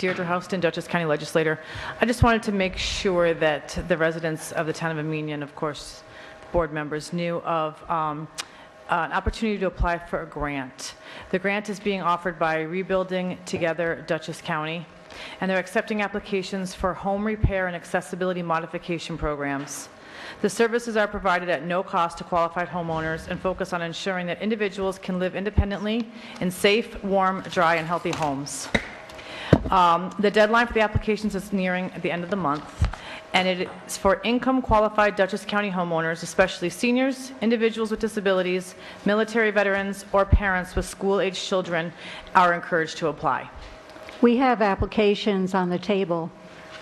Deirdre Houston, Dutchess County Legislator. I just wanted to make sure that the residents of the town of Amenia, and of course the board members, knew of an opportunity to apply for a grant. The grant is being offered by Rebuilding Together Dutchess County, and they're accepting applications for home repair and accessibility modification programs. The services are provided at no cost to qualified homeowners and focus on ensuring that individuals can live independently in safe, warm, dry, and healthy homes. The deadline for the applications is nearing at the end of the month, and it is for income-qualified Dutchess County homeowners, especially seniors, individuals with disabilities, military veterans, or parents with school-aged children are encouraged to apply. We have applications on the table.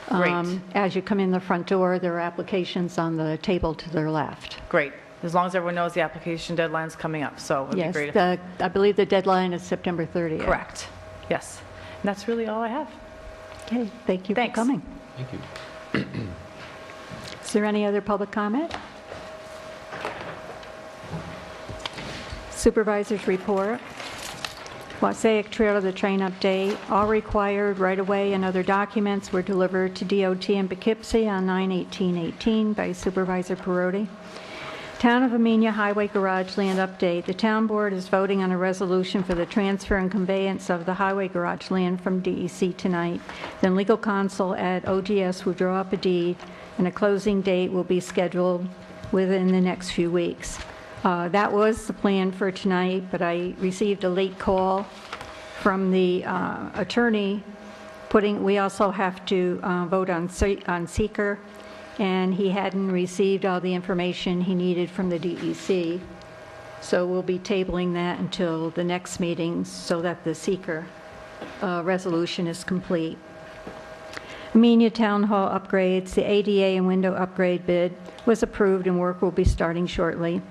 Great. As you come in the front door, there are applications on the table to their left. Great. As long as everyone knows the application deadline's coming up, so it'd be great. Yes, I believe the deadline is September 30th. Correct. Yes. And that's really all I have. Okay, thank you Thanks. for coming. Thank you. Is there any other public comment? Supervisor's report. Wassaic Trail to the Train update. All required right-of-way and other documents were delivered to DOT in Poughkeepsie on 9/18/18 by Supervisor Perotti. Town of Amenia Highway Garage Land update. The town board is voting on a resolution for the transfer and conveyance of the highway garage land from DEC tonight. Then legal counsel at OGS will draw up a deed, and a closing date will be scheduled within the next few weeks. That was the plan for tonight, but I received a late call from the attorney we also have to vote on seeker, and he hadn't received all the information he needed from the DEC. So we'll be tabling that until the next meeting so that the seeker resolution is complete. Amenia Town Hall upgrades. The ADA and window upgrade bid was approved and work will be starting shortly.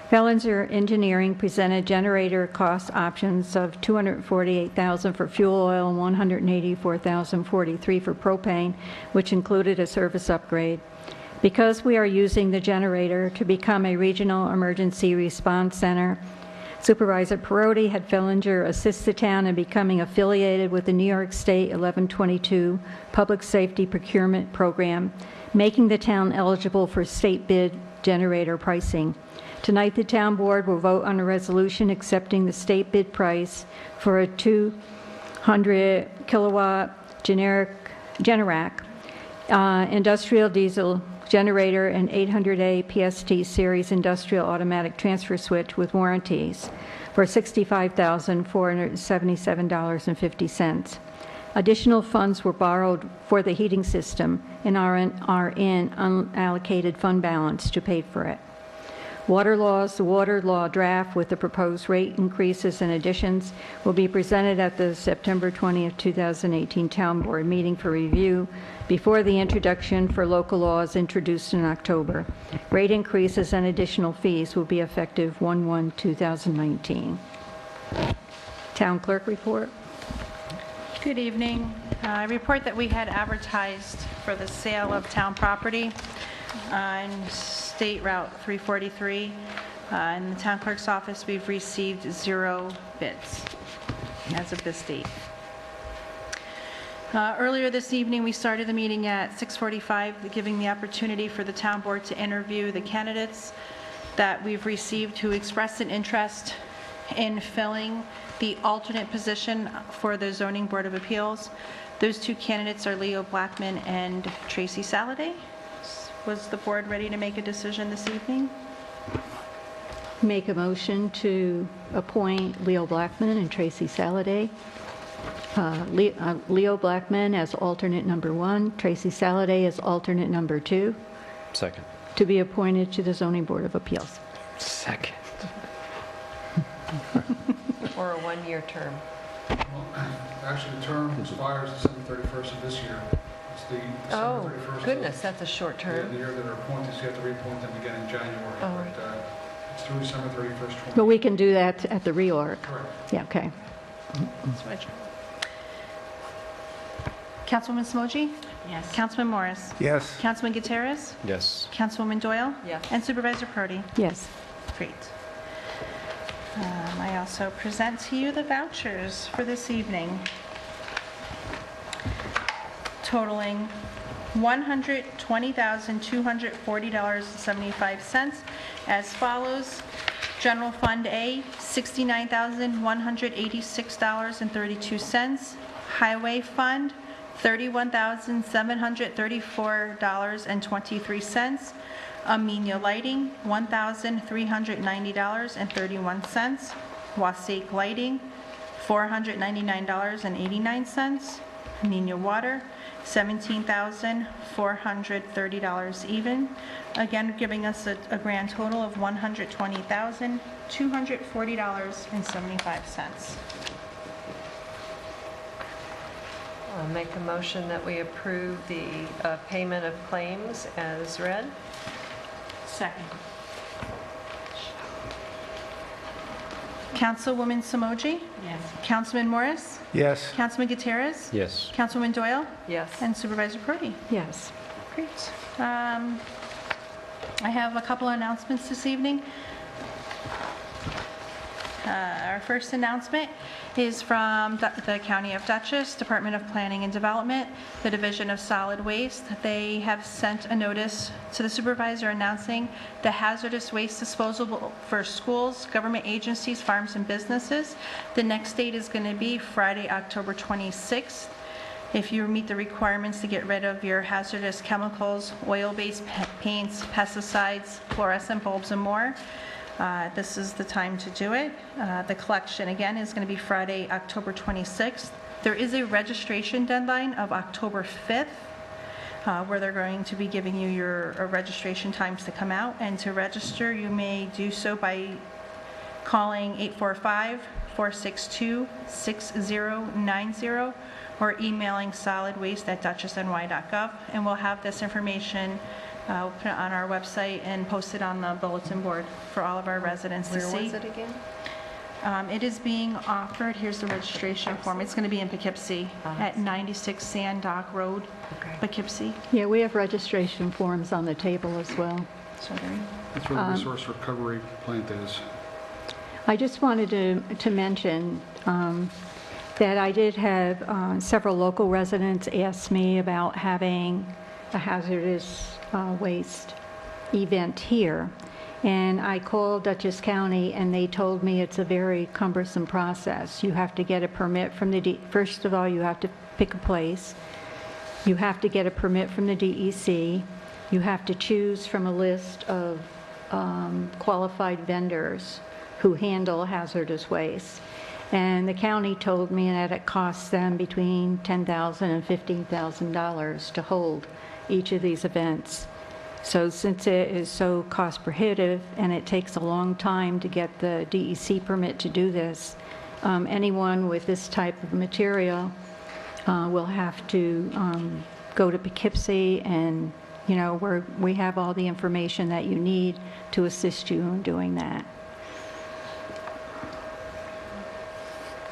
Fellinger Engineering presented generator cost options of $248,000 for fuel oil and $184,043 for propane, which included a service upgrade. Because we are using the generator to become a regional emergency response center, Supervisor Perotti had Fellinger assist the town in becoming affiliated with the New York State 1122 Public Safety Procurement Program, making the town eligible for state bid generator pricing. Tonight, the town board will vote on a resolution accepting the state bid price for a 200 kilowatt Generac industrial diesel generator and 800A PST series industrial automatic transfer switch with warranties for $65,477.50. Additional funds were borrowed for the heating system and are in unallocated fund balance to pay for it. Water laws, the water law draft with the proposed rate increases and additions will be presented at the September 20th, 2018 Town Board meeting for review before the introduction for local laws introduced in October. Rate increases and additional fees will be effective 1/1/2019. Town Clerk report. Good evening. I report that we had advertised for the sale of town property on State Route 343. In the town clerk's office, we've received 0 bids as of this date. Earlier this evening, we started the meeting at 6:45, giving the opportunity for the town board to interview the candidates that we've received who expressed an interest in filling the alternate position for the Zoning Board of Appeals. Those 2 candidates are Leo Blackman and Tracy Saladay. Was the board ready to make a decision this evening? Make a motion to appoint Leo Blackman and Tracy Saladay. Leo Blackman as alternate number 1, Tracy Saladay as alternate number 2. Second. To be appointed to the Zoning Board of Appeals. Second. Or a 1-year term? Well, actually, the term expires December 31st of this year. It's the December 31st. Goodness, that's a short The term. year that are appointed, so you have to reappoint them again in January. Oh. But it's through December 31st, 20. But we can do that at the reorg. Correct. Yeah, okay. Switch. Councilwoman Smoji? Yes. Councilman Morris? Yes. Councilman Gutierrez? Yes. Councilwoman Doyle? Yes. And Supervisor Perotti? Yes. Great. I also present to you the vouchers for this evening. totaling $120,240.75 as follows. General Fund A, $69,186.32. Highway Fund, $31,734.23. Amenia Lighting, $1,390.31. Wasake Lighting, $499.89. Amenia Water, $17,430 even. Again, giving us a grand total of $120,240.75. I'll make a motion that we approve the payment of claims as read. Second. Councilwoman Samoji? Yes. Councilman Morris? Yes. Councilman Gutierrez? Yes. Councilwoman Doyle? Yes. And Supervisor Prodi? Yes. Great. I have a couple of announcements this evening. Our first announcement is from the County of Dutchess, Department of Planning and Development, the Division of Solid Waste. They have sent a notice to the supervisor announcing the hazardous waste disposal for schools, government agencies, farms, and businesses. The next date is going to be Friday, October 26th. If you meet the requirements to get rid of your hazardous chemicals, oil-based paints, pesticides, fluorescent bulbs, and more, this is the time to do it. The collection, again, is going to be Friday, October 26th. There is a registration deadline of October 5th, where they're going to be giving you your registration times to come out. And to register, you may do so by calling 845-462-6090 or emailing solidwaste@dutchessny.gov. And we'll have this information we'll put it on our website and post it on the bulletin board for all of our residents to Where see. was it again? It is being offered, here's the registration form. It's going to be in Poughkeepsie at 96 Sand Dock Road, Okay. Poughkeepsie. Yeah, we have registration forms on the table as well. So there you go. That's where the resource recovery plant is. I just wanted to mention that I did have several local residents ask me about having a hazardous waste event here. And I called Dutchess County, and they told me it's a very cumbersome process. You have to get a permit from the, first of all, you have to pick a place. You have to get a permit from the DEC. You have to choose from a list of qualified vendors who handle hazardous waste. And the county told me that it costs them between $10,000 and $15,000 to hold each of these events. So since it is so cost prohibitive and it takes a long time to get the DEC permit to do this, anyone with this type of material will have to go to Poughkeepsie, and we have all the information that you need to assist you in doing that.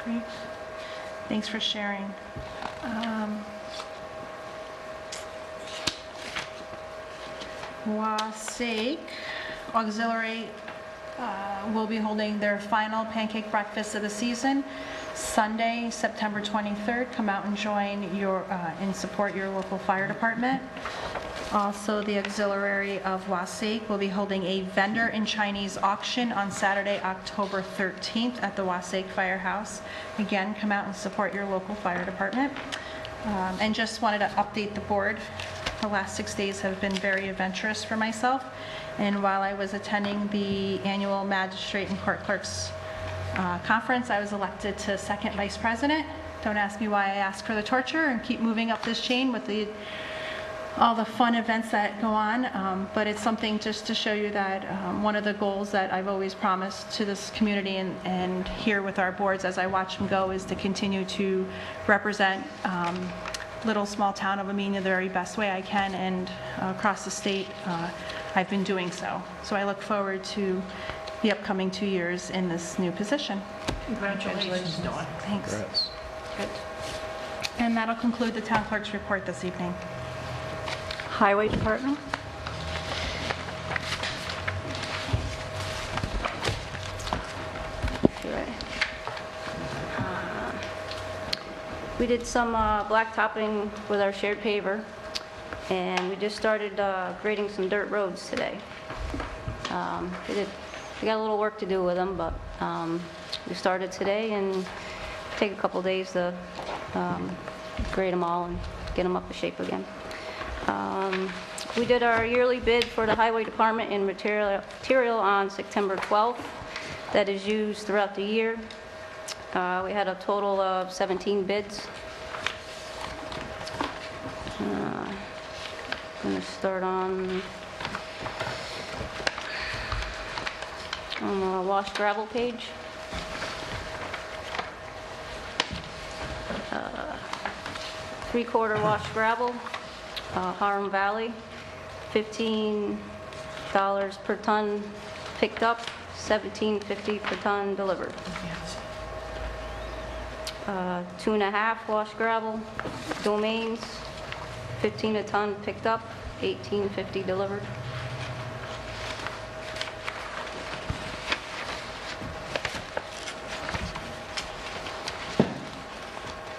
Great. Thanks for sharing. Wasake Auxiliary will be holding their final pancake breakfast of the season, Sunday, September 23rd. Come out and join and support your local fire department. Also, the Auxiliary of Wasake will be holding a vendor in Chinese auction on Saturday, October 13th at the Wasake Firehouse. Again, come out and support your local fire department. And just wanted to update the board. The last 6 days have been very adventurous for myself. And while I was attending the annual magistrate and court clerks conference, I was elected to second vice president. Don't ask me why I asked for the torture and keep moving up this chain with all the fun events that go on, but it's something just to show you that one of the goals that I've always promised to this community and here with our boards as I watch them go is to continue to represent little small town of Amenia the very best way I can, and across the state I've been doing so. So I look forward to the upcoming 2 years in this new position. Congratulations, Dawn. Thanks. Congrats. Good. And that'll conclude the town clerk's report this evening. Highway Department? We did some blacktopping with our shared paver, and we just started grading some dirt roads today. We got a little work to do with them, but we started today and take a couple days to grade them all and get them up to shape again. We did our yearly bid for the highway department in material on September 12th. That is used throughout the year. We had a total of 17 bids. I'm going to start on the wash gravel page. Three-quarter wash gravel, Harlem Valley, $15 per ton picked up, $17.50 per ton delivered. 2.5 wash gravel, Domains, $15 a ton picked up, $18.50 delivered.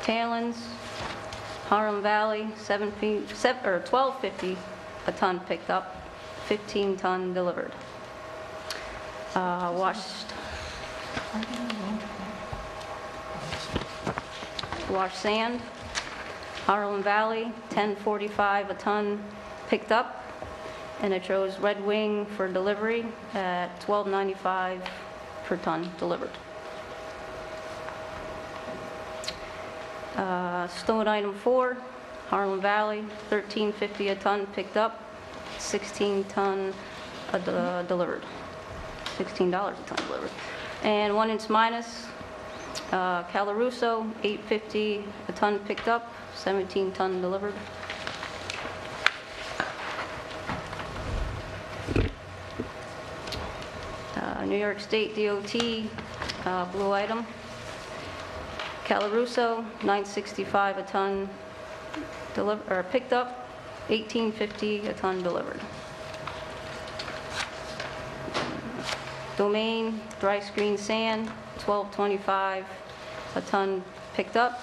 Talons, Harlem Valley, $12.50 a ton picked up, 15 ton delivered. Wash sand, Harlem Valley, $10.45 a ton picked up, and it shows Red Wing for delivery at $12.95 per ton delivered. Stone item 4, Harlem Valley, $13.50 a ton picked up, 16 ton delivered, $16 a ton delivered. And 1 inch minus, Calaruso, $8.50 a ton picked up, 17 ton delivered. New York State DOT, blue item, Calaruso, $9.65 a ton picked up, $18.50 a ton delivered. Domain, dry screen sand, $12.25 a ton picked up,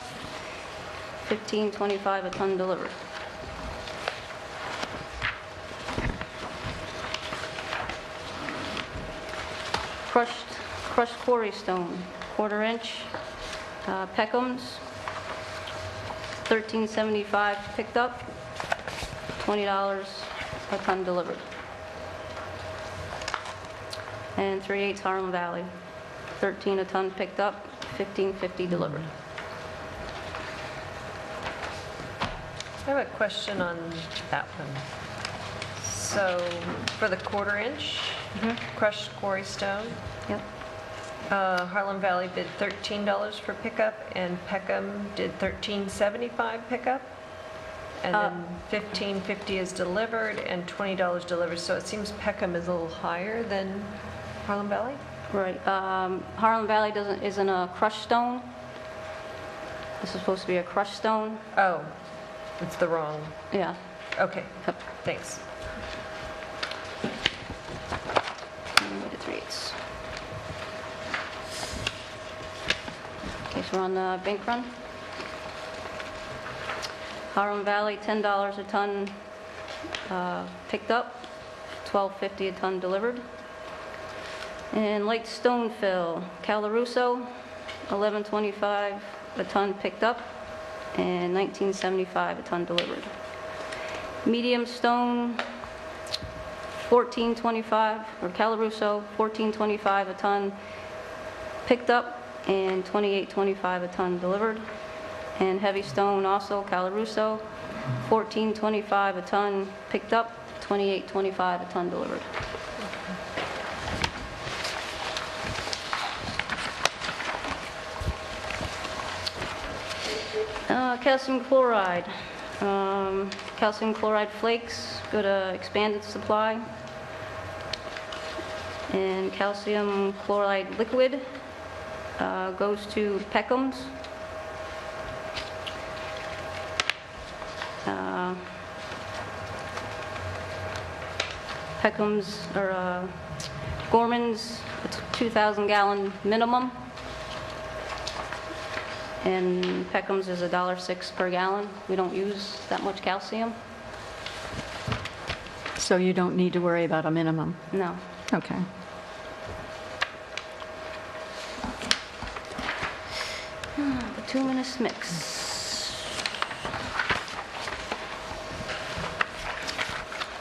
$15.25 a ton delivered. Crushed quarry stone, 1/4 inch, Peckham's, $13.75 picked up, $20 a ton delivered. And 3/8 Harlem Valley, 13 a ton picked up, $15.50 delivered. I have a question on that one. So for the 1/4 inch crushed quarry stone, Yep. Harlem Valley bid $13 for pickup, and Peckham did $13.75 pickup, and then $15.50 is delivered, and $20 delivered. So it seems Peckham is a little higher than Harlem Valley? Right. Harlem Valley isn't a crushed stone. This is supposed to be a crushed stone. Oh, it's the wrong. Yeah. Okay, Yep. thanks. And the 3/8. Okay, so we're on the bank run. Harlem Valley, $10 a ton picked up, $12.50 a ton delivered. And light stone fill, Calaruso, $11.25 a ton picked up, and $19.75 a ton delivered. Medium stone, $14.25, or Calaruso, $14.25 a ton picked up, and $28.25 a ton delivered. And heavy stone also, Calaruso, $14.25 a ton picked up, $28.25 a ton delivered. Calcium chloride. Calcium chloride flakes go to expanded supply. And calcium chloride liquid goes to Peckham's. Peckham's or Gorman's, it's 2,000 gallon minimum. and Peckham's is $1.06 per gallon. We don't use that much calcium. So you don't need to worry about a minimum? No. Okay. Bituminous mix.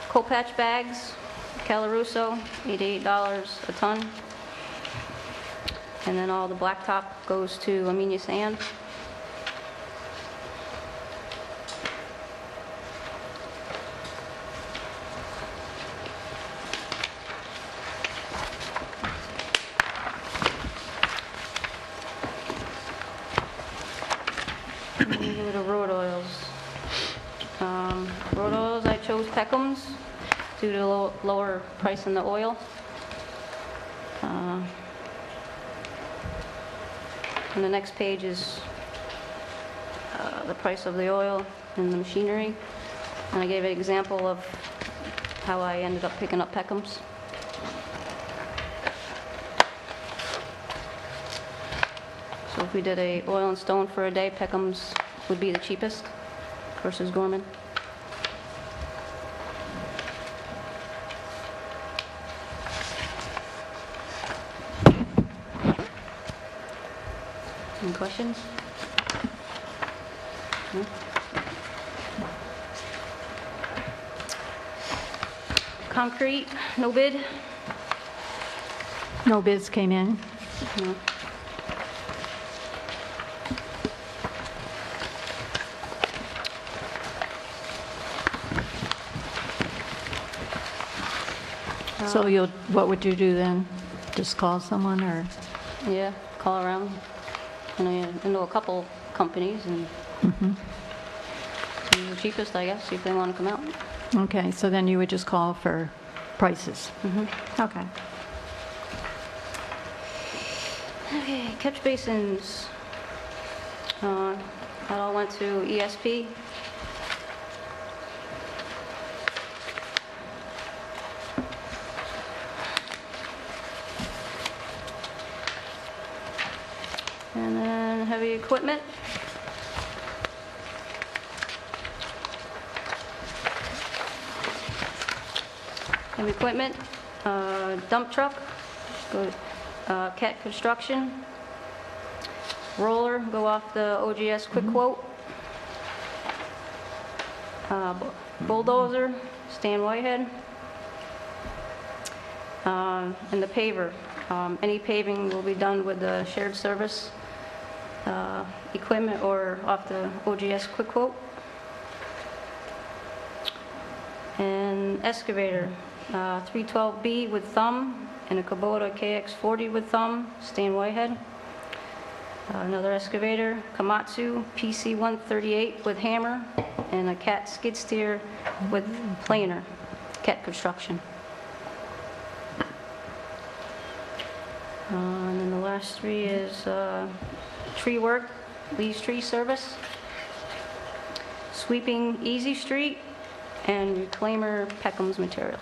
Coal patch bags, Calaruso, $88 a ton. And then all the blacktop goes to Amenia Sand. Go to road oils. Road oils, I chose Peckham's due to lower price in the oil. And the next page is the price of the oil and the machinery. And I gave an example of how I ended up picking up Peckham's. So if we did a oil and stone for a day, Peckham's would be the cheapest versus Gorman. Any questions? No? Concrete, no bid? No bids came in? No. So what would you do then? Just call someone or? Yeah, call around. And I know a couple companies and choose the cheapest, I guess, see if they want to come out. Okay, so then you would just call for prices? Okay. Okay, catch basins. That all went to ESP. And then heavy equipment. Heavy equipment, dump truck, go Cat Construction. Roller, go off the OGS quick quote. Bulldozer, Stan Whitehead. And the paver. Any paving will be done with the shared service equipment or off the OGS quick quote. And excavator, 312B with thumb and a Kubota KX40 with thumb, Stan Whitehead. Another excavator, Komatsu PC138 with hammer and a Cat skid steer with planer, Cat Construction. And then the last three is tree work, Lee's Tree Service, sweeping Easy Street, and reclaimer Peckham's material.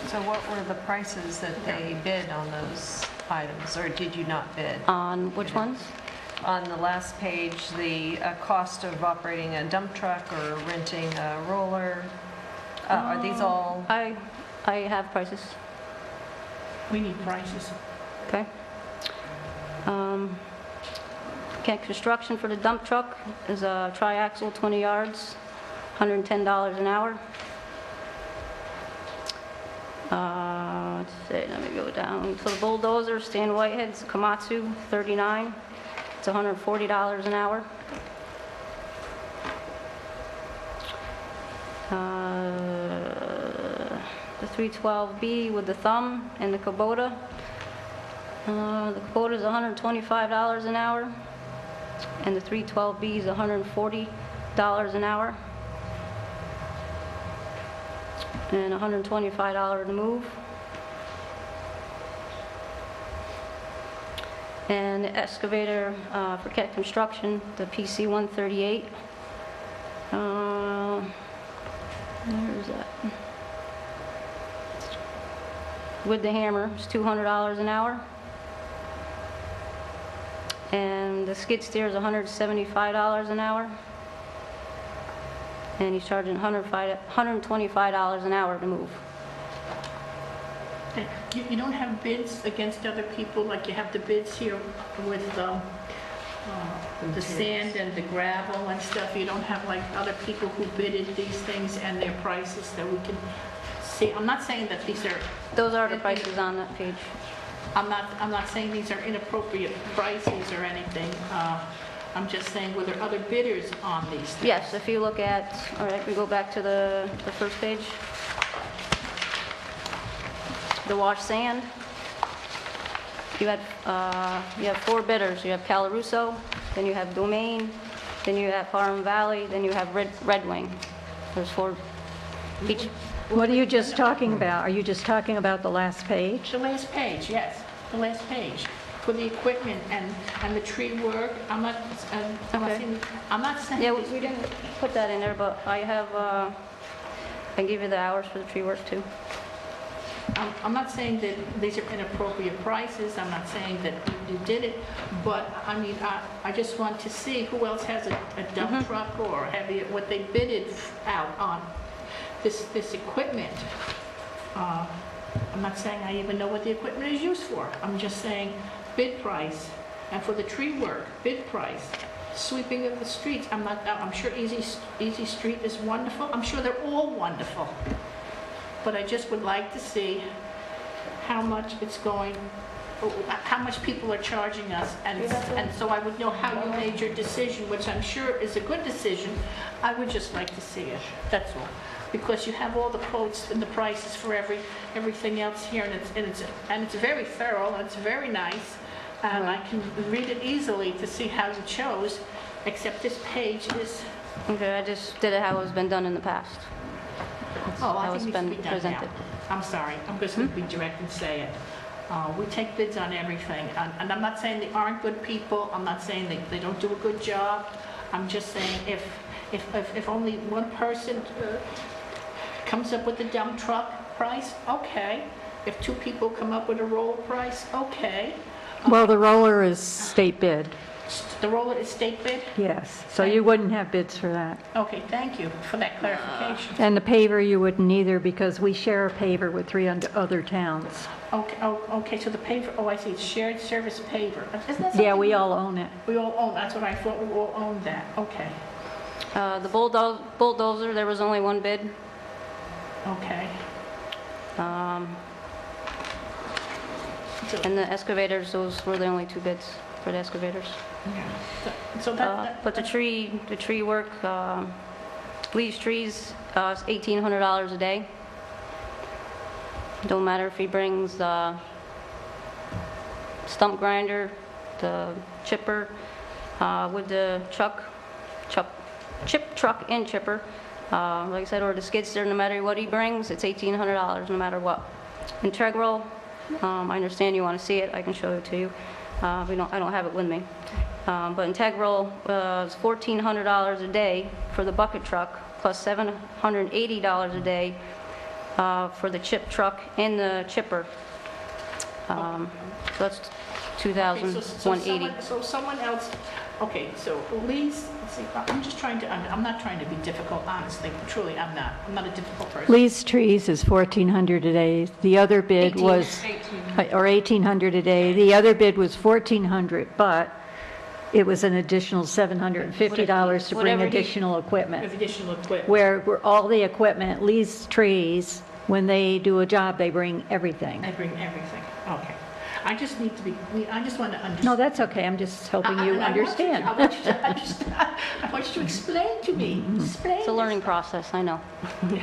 So what were the prices that they bid on those items, or did you not bid? On which ones? On the last page, the cost of operating a dump truck or renting a roller, are these all? I have prices. We need prices. Okay. Cat Construction for the dump truck is a triaxle, 20 yards, $110 an hour. Let's see, let me go down. So the bulldozer, Stan Whitehead's Komatsu, 39. It's $140 an hour. The 312B with the thumb and the Kubota. The Kubota is $125 an hour, and the 312B is $140 an hour, and $125 to move. And the excavator for Cat Construction, the PC138. Where is that? With the hammer, it's $200 an hour. And the skid steer is $175 an hour. And he's charging $125 an hour to move. And you don't have bids against other people, like you have the bids here with the sand and the gravel and stuff? You don't have like other people who bidded these things and their prices that we can see? I'm not saying that these are, Those are the prices on that page. I'm not saying these are inappropriate prices or anything. I'm just saying, were there other bidders on these things? Yes, if you look at, all right, we go back to the first page. The wash sand. You have 4 bidders. You have Calaruso, then you have Domain, then you have Harlem Valley, then you have Red Wing. There's 4 each. What are you just talking about? Are you just talking about the last page? The last page, yes, the last page. For the equipment and the tree work, I'm not saying... Yeah, we didn't put that in there, but I have, I give you the hours for the tree work too. I'm not saying that these are inappropriate prices, I'm not saying that you did it, but I mean, I just want to see who else has a dump truck or what they bidded out on this equipment. I'm not saying I even know what the equipment is used for. I'm just saying bid price, and for the tree work, bid price, sweeping of the streets. I'm sure Easy Street is wonderful. I'm sure they're all wonderful. But I just would like to see how much it's going, how much people are charging us, and so I would know how you made your decision, which I'm sure is a good decision. I would just like to see it, that's all. Because you have all the quotes and the prices for everything else here, and it's very thorough, and it's very nice, and I can read it easily to see how you chose, except this page is... Okay, I just did it how it's been done in the past. Oh, I how think it's it needs to been be done presented. now. I'm sorry, I'm just going to be direct and say it. We take bids on everything, and I'm not saying they aren't good people, I'm not saying they don't do a good job, I'm just saying if only one person comes up with the dump truck price, okay. If 2 people come up with a roller price, okay. Well, the roller is state bid, The roller is state bid? yes. So you wouldn't have bids for that. Okay, thank you for that clarification. And the paver you wouldn't either because we share a paver with 3 other towns. Okay, so the paver, I see, it's shared service paver. Isn't that Yeah, something we all own it. We all own, that's what I thought, we all owned that, okay, The bulldozer, there was only 1 bid. okay. And the excavators, those were the only 2 bids for the excavators. So that... But the tree work, leaves trees, is $1,800 a day. Don't matter if he brings the stump grinder, the chipper, with the chip truck and chipper, like I said, or the skid steer, no matter what he brings, it's $1,800 no matter what. Integral, I understand you want to see it, I can show it to you. I don't have it with me. But Integral is $1,400 a day for the bucket truck, plus $780 a day for the chip truck and the chipper. So that's $2,180. So someone else, okay, so Lee's, let's see, I'm not trying to be difficult, honestly, truly, I'm not a difficult person. Lee's Trees is $1,400 a day. The other bid was... Or $1,800 a day. The other bid was $1,400, but it was an additional $750 to bring additional equipment. With additional equipment. Where all the equipment, Lee's Trees, when they do a job, they bring everything. I bring everything, okay. I just want to understand. No, that's okay. I'm just helping you understand. I want you to understand. I want you to explain to me. Explain. It's a learning process, I know.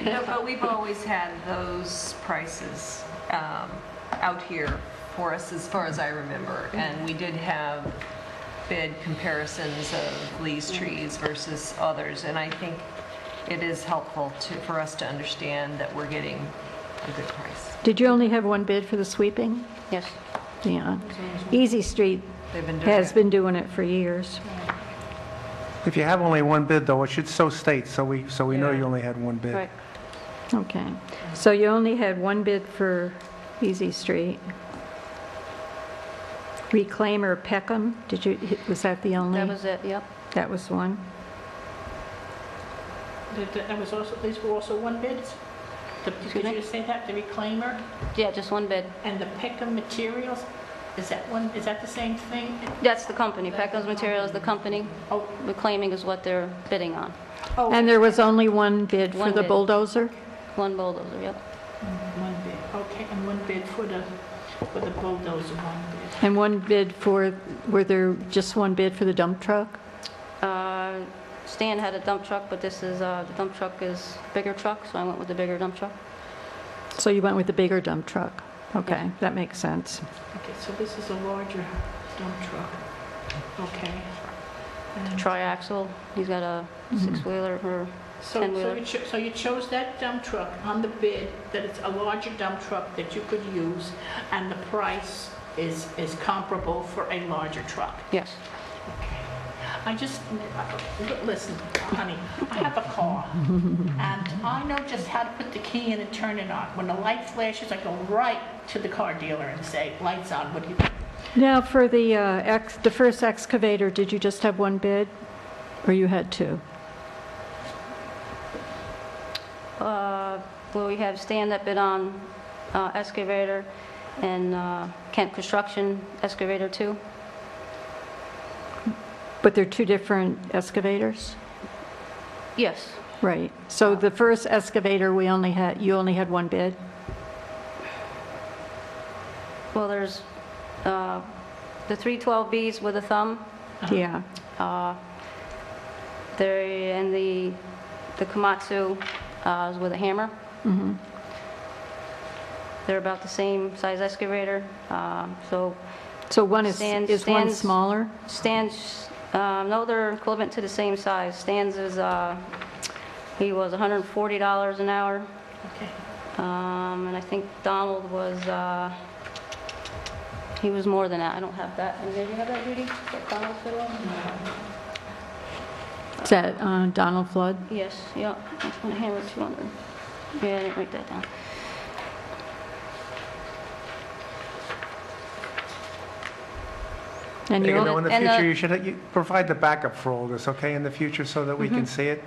No, but we've always had those prices out here for us as far as I remember. And we did have bid comparisons of Lee's Trees versus others. And I think it is helpful for us to understand that we're getting a good price. Did you only have 1 bid for the sweeping? Yes. Yeah. Easy Street has been doing it for years. If you have only 1 bid, though, it should so state, so we know you only had 1 bid. Right. Okay. So you only had 1 bid for Easy Street. Reclaimer Peckham, was that the only? That was it, yep. That was one? That was also, these were also one bids? Excuse Did me? you just say that, the reclaimer Yeah, just one bid. and the Peckham Materials? Is that the same thing? That's the company. Peckham's Material is the company. Oh, Reclaiming is what they're bidding on. oh. And there was only one bid for One the bid. bulldozer? One bulldozer, yep. One bid, okay, and one bid for the bulldozer, one bid. And one bid were there just one bid for the dump truck? Stan had a dump truck, but this is, the dump truck is a bigger truck, so I went with the bigger dump truck. So you went with the bigger dump truck? Okay, that makes sense. Okay, so this is a larger dump truck, okay. And Triaxle, he's got a six-wheeler or so 10-wheeler. so you chose that dump truck on the bid, that it's a larger dump truck that you could use, and the price is comparable for a larger truck? Yes. Okay. Listen, honey, I have a car, and I know just how to put the key in and turn it on. When the light flashes, I go right to the car dealer and say, lights on, what do you think? Now, for the first excavator, did you just have one bid? Or you had two? Well, we have Stan that bid on excavator and Kent Construction excavator too. But they're two different excavators? Yes. Right. So the first excavator, you only had one bid? Well, there's the 312Bs with a thumb. Yeah. There, and the Komatsu is with a hammer. Mm-hmm. They're about the same size excavator. So So one is one Stan's- smaller? Stan's, no, they're equivalent to the same size. Stan's is, he was $140 an hour. Okay. And I think Donald was, he was more than that. I don't have that. And did you have that, Judy? That Donald fit on? Is that Donald Flood? Yes, yeah. That's when I hammered 200. Yeah, I didn't write that down. And You you know, in the and the- future, you provide the backup for all this, okay, in the future, so that we can see it?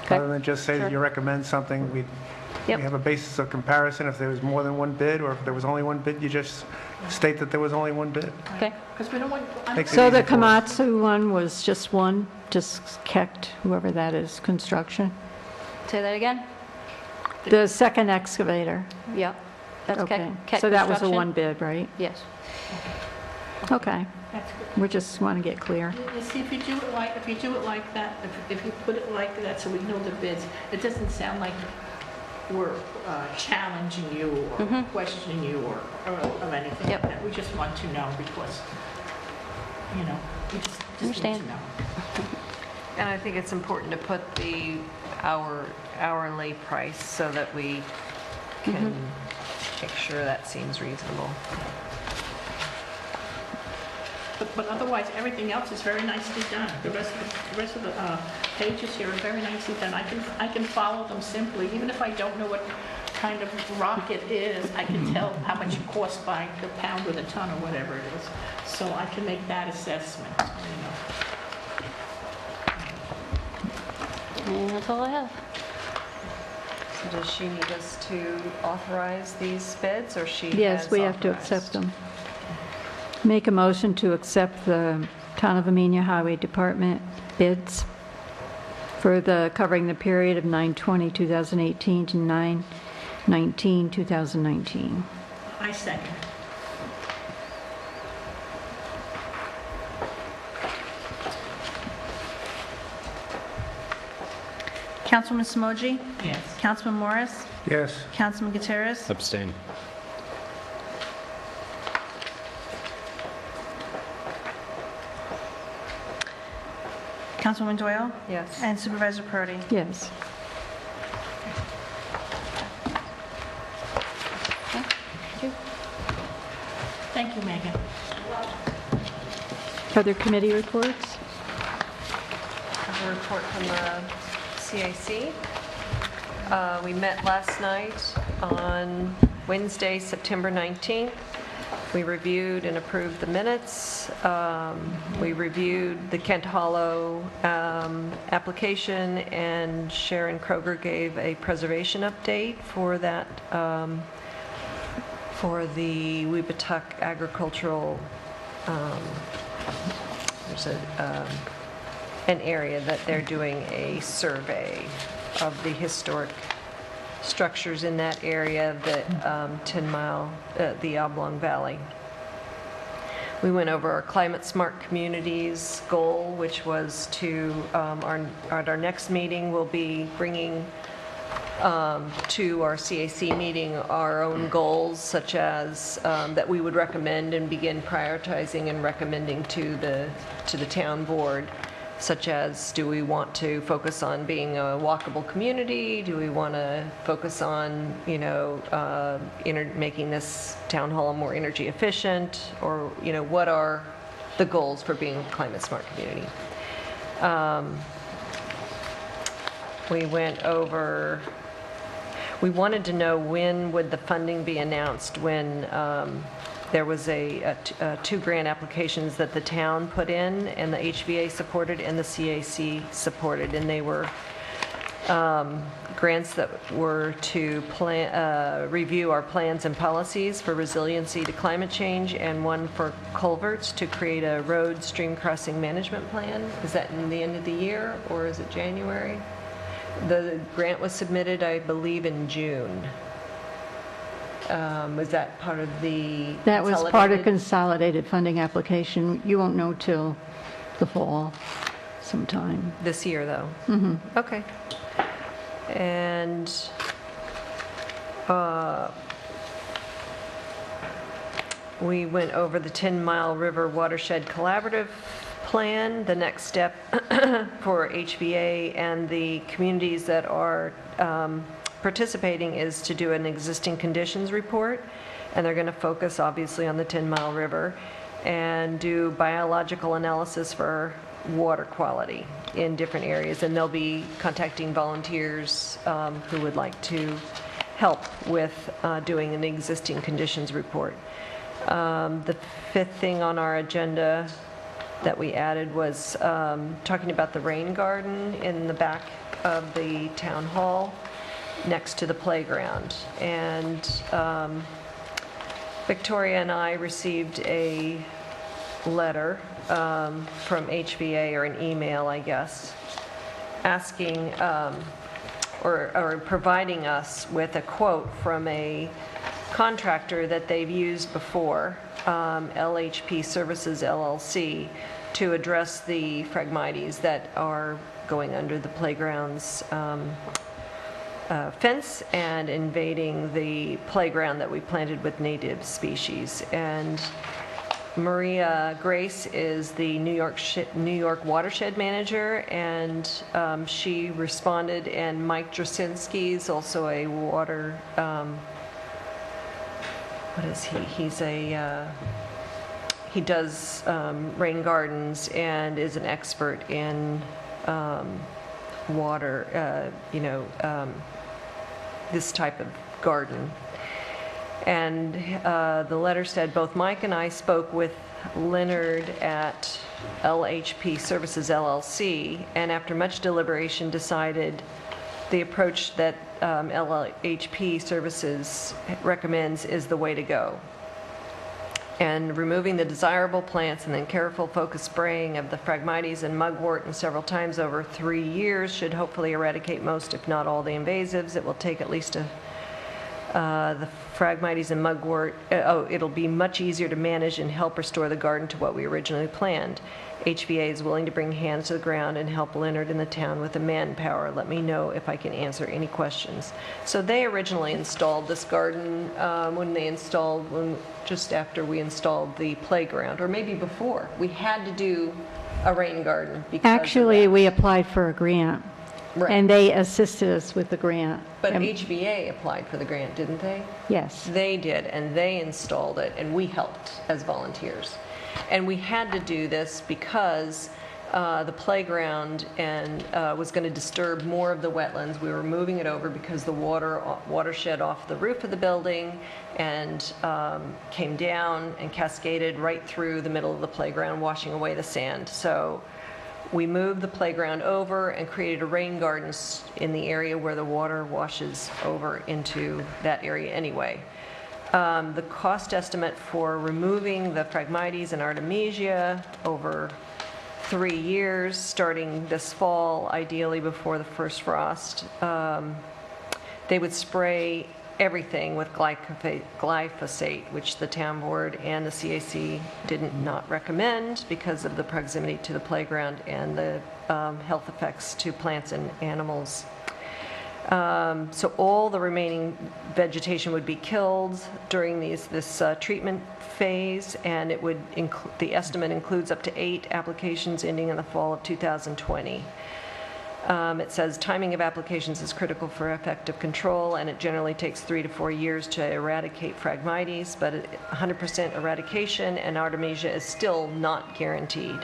Okay. Rather than just say that Sure. you recommend something, we Yep. have a basis of comparison. If there was more than one bid, or if there was only one bid, you just state that there was only one bid. Okay. Because we don't want, I Makes don't- So it the easy for us. Komatsu one was just one, just Kecht, whoever that is, construction? Say that again? The second excavator? Yep. That's Okay. Keck So that was a Construction. one bid, right? Yes. Okay. that's good. We just want to get clear. You see, if you do it like that, if you put it like that, so we know the bids, it doesn't sound like we're challenging you or questioning you or of anything like Yep. that. We just want to know because, we just need to Understand. know. And I think it's important to put the hourly price so that we can make sure that seems reasonable. But otherwise, everything else is very nicely done. The rest of the pages here are very nicely done. I can follow them simply, even if I don't know what kind of rock it is, I can tell how much it costs by the pound or the ton or whatever it is. So I can make that assessment, And that's all I have. So does she need us to authorize these bids, or she has Yes, we have to authorized? accept them. Make a motion to accept the Town of Amenia Highway Department bids for covering the period of 9/20/2018 to 9/19/2019. I second. Councilman Smoji? Yes. Councilman Morris? Yes. Councilman Gutierrez? Abstain. Councilwoman Doyle? Yes. And Supervisor Prodi? Yes. Thank you, Megan. Other committee reports? I have a report from the CAC. We met last night on Wednesday, September 19th. We reviewed and approved the minutes. We reviewed the Kent Hollow application, and Sharon Kroger gave a preservation update for that, for the Weebatuck agricultural, there's an area that they're doing a survey of the historic structures in that area of the 10 mile, the Oblong Valley. We went over our climate smart communities goal, which was to, at our next meeting, we'll be bringing to our CAC meeting our own goals, such as that we would recommend and begin prioritizing and recommending to the town board, such as, do we want to focus on being a walkable community? Do we want to focus on, you know, making this town hall more energy efficient? Or, you know, what are the goals for being a climate smart community? We went over, we wanted to know when would the funding be announced when there was two grant applications that the town put in, and the HVA supported and the CAC supported, and they were grants that were to review our plans and policies for resiliency to climate change, and one for culverts to create a road stream crossing management plan. Is that in the end of the year, or is it January? The grant was submitted, I believe, in June. Was that part of the That was part of consolidated funding application. You won't know till the fall sometime. This year, though? Mm-hmm. Okay. And we went over the 10 Mile River Watershed Collaborative Plan, the next step for HVA and the communities that are participating is to do an existing conditions report, and they're going to focus obviously on the 10 Mile River and do biological analysis for water quality in different areas, and they'll be contacting volunteers who would like to help with doing an existing conditions report. The fifth thing on our agenda that we added was talking about the rain garden in the back of the town hall next to the playground. And Victoria and I received a letter from HVA, or an email, I guess, asking or providing us with a quote from a contractor that they've used before, LHP Services LLC, to address the phragmites that are going under the playground's fence and invading the playground that we planted with native species. And Maria Grace is the New York watershed manager, and she responded, and Mike Drasinski is also a water, what is he? He's a, he does rain gardens and is an expert in water, this type of garden. And the letter said, both Mike and I spoke with Leonard at LHP Services LLC, and after much deliberation decided the approach that LHP Services recommends is the way to go. And removing the desirable plants and then careful focused spraying of the phragmites and mugwort and several times over 3 years should hopefully eradicate most, if not all, the invasives. It will take at least the phragmites and mugwort, it'll be much easier to manage and help restore the garden to what we originally planned. HVA is willing to bring hands to the ground and help Leonard in the town with the manpower. Let me know if I can answer any questions. So they originally installed this garden just after we installed the playground, or maybe before. We had to do a rain garden because Actually, we applied for a grant, Right. and they assisted us with the grant. But HVA applied for the grant, didn't they? Yes. They did, and they installed it, and we helped as volunteers. And we had to do this because the playground and was going to disturb more of the wetlands. We were moving it over because the watershed off the roof of the building and came down and cascaded right through the middle of the playground, washing away the sand. So we moved the playground over and created a rain garden in the area where the water washes over into that area anyway. The cost estimate for removing the Phragmites and Artemisia over 3 years, starting this fall, ideally before the first frost. They would spray everything with glyphosate, which the town board and the CAC did not recommend because of the proximity to the playground and the health effects to plants and animals. So all the remaining vegetation would be killed during this treatment phase, and it would the estimate includes up to 8 applications ending in the fall of 2020. It says timing of applications is critical for effective control, and it generally takes 3 to 4 years to eradicate Phragmites, but 100% eradication and Artemisia is still not guaranteed.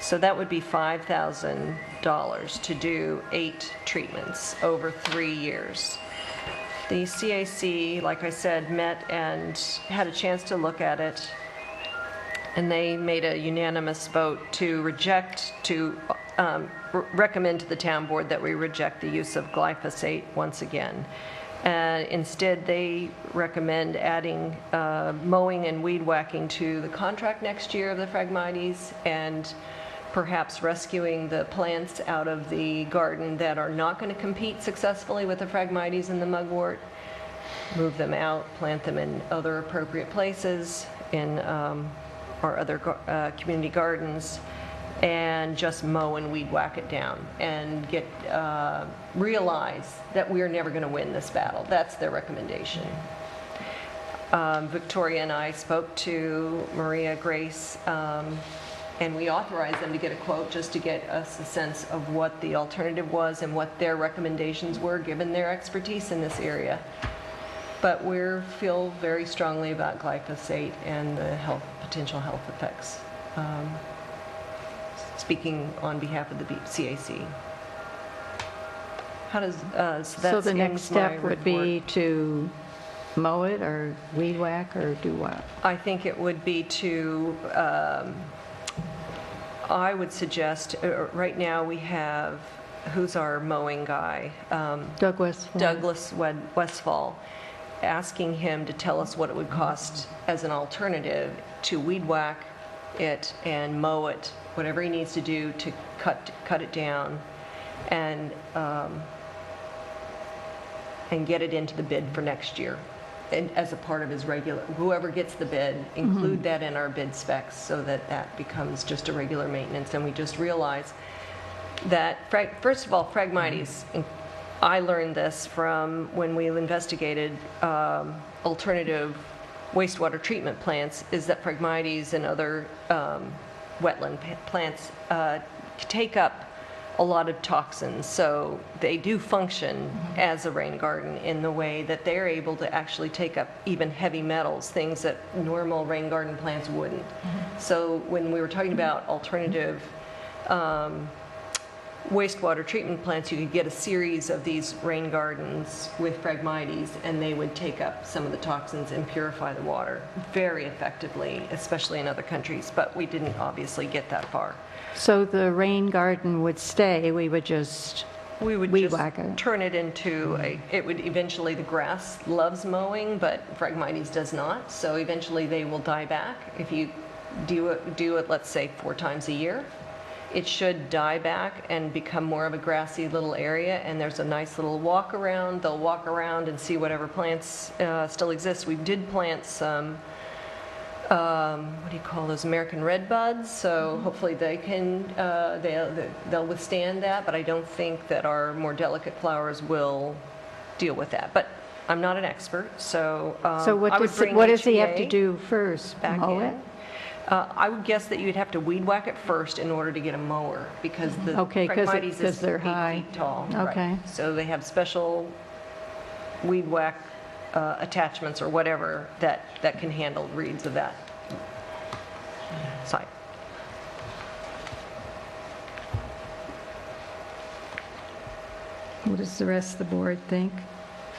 So that would be $5,000 to do 8 treatments over 3 years. The CAC, like I said, met and had a chance to look at it, and they made a unanimous vote to recommend to the town board that we reject the use of glyphosate once again. Instead, they recommend adding mowing and weed whacking to the contract next year of the Phragmites, and perhaps rescuing the plants out of the garden that are not going to compete successfully with the Phragmites and the mugwort. Move them out, plant them in other appropriate places in or other community gardens, and just mow and weed whack it down and realize that we're never going to win this battle. That's their recommendation. Victoria and I spoke to Maria Grace, and we authorized them to get a quote just to get us a sense of what the alternative was and what their recommendations were, given their expertise in this area. But we feel very strongly about glyphosate and the potential health effects. Speaking on behalf of the CAC. How does So the next step would be to mow it or weed whack or do what? I think it would be to, I would suggest, right now we have, who's our mowing guy? Douglas Westfall, asking him to tell us what it would cost as an alternative to weed whack it and mow it, whatever he needs to do to cut it down and get it into the bid for next year. And as a part of his regular, whoever gets the bid, include that in our bid specs so that that becomes just a regular maintenance. And we just realize that, first of all, Phragmites, I learned this from when we investigated alternative wastewater treatment plants, is that Phragmites and other wetland plants take up a lot of toxins, so they do function as a rain garden in the way that they're able to actually take up even heavy metals, things that normal rain garden plants wouldn't. So when we were talking about alternative wastewater treatment plants, you could get a series of these rain gardens with Phragmites, and they would take up some of the toxins and purify the water very effectively, especially in other countries, but we didn't obviously get that far. So the rain garden would stay, we would just weed whack it? Turn it into it would eventually, the grass loves mowing, but Phragmites does not, so eventually they will die back. If you do it, let's say 4 times a year, it should die back and become more of a grassy little area, and there's a nice little walk around. They'll walk around and see whatever plants still exist. We did plant some, what do you call those, American red buds, so hopefully they can, they'll withstand that, but I don't think that our more delicate flowers will deal with that. But I'm not an expert, so So what does he have to do first? Back Mow in. it? I would guess that you'd have to weed whack it first in order to get a mower, because the Phragmites is they're 8 high. feet tall. Okay. Right. So they have special weed whack attachments or whatever that can handle reeds of that size. What does the rest of the board think?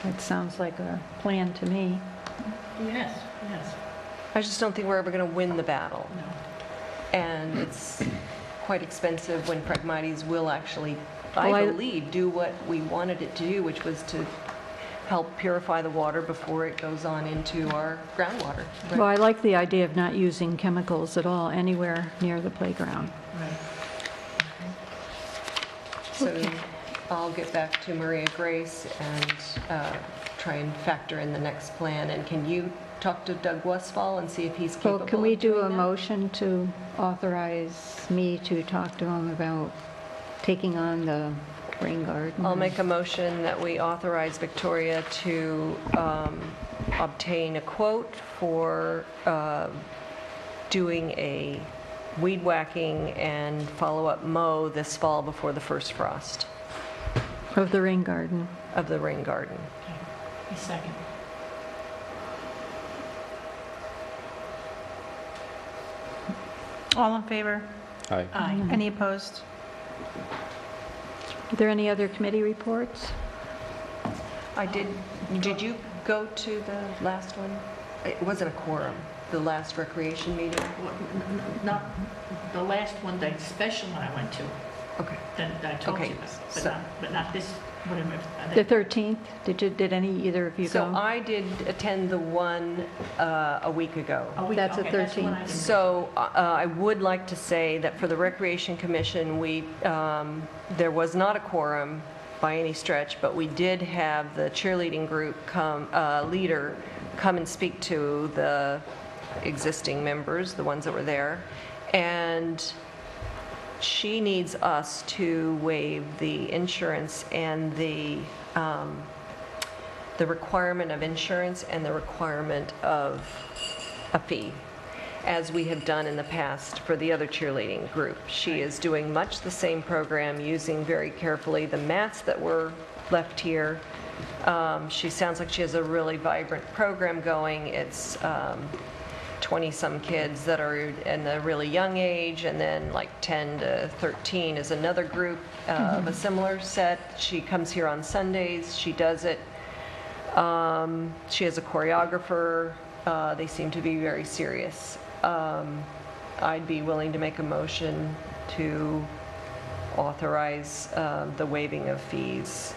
That sounds like a plan to me. Yes, yes. I just don't think we're ever going to win the battle. No. And it's quite expensive when Pragmates will actually, Well, I believe, do what we wanted it to do, which was to help purify the water before it goes on into our groundwater. Well, I like the idea of not using chemicals at all anywhere near the playground. Right. So I'll get back to Maria Grace and try and factor in the next plan. And can you talk to Doug Westfall and see if he's capable Well, of can we do doing a that? motion to authorize me to talk to him about taking on the rain garden? I'll make a motion that we authorize Victoria to obtain a quote for doing a weed whacking and follow-up mow this fall before the first frost Of the rain garden. of the rain garden. A second. All in favor? Aye. Aye. Any opposed? Are there any other committee reports? Did you go to the last one? It wasn't a quorum, the last recreation meeting? Not the last one, the special one I went to, Okay. that I told Okay, you about, so- but not this, whatever. The 13th? Did either of you So go? I did attend the one a week ago. That's the okay, that's the one I 13th. didn't go. So I would like to say that for the Recreation Commission, there was not a quorum by any stretch, but we did have the cheerleading group leader come and speak to the existing members, the ones that were there, and she needs us to waive the insurance and the requirement of insurance and the requirement of a fee, as we have done in the past for the other cheerleading group. She is doing much the same program, using very carefully the mats that were left here. She sounds like she has a really vibrant program going. It's 20-some kids that are in the really young age, and then like 10 to 13 is another group of a similar set. She comes here on Sundays. She does it. She has a choreographer. They seem to be very serious. I'd be willing to make a motion to authorize the waiving of fees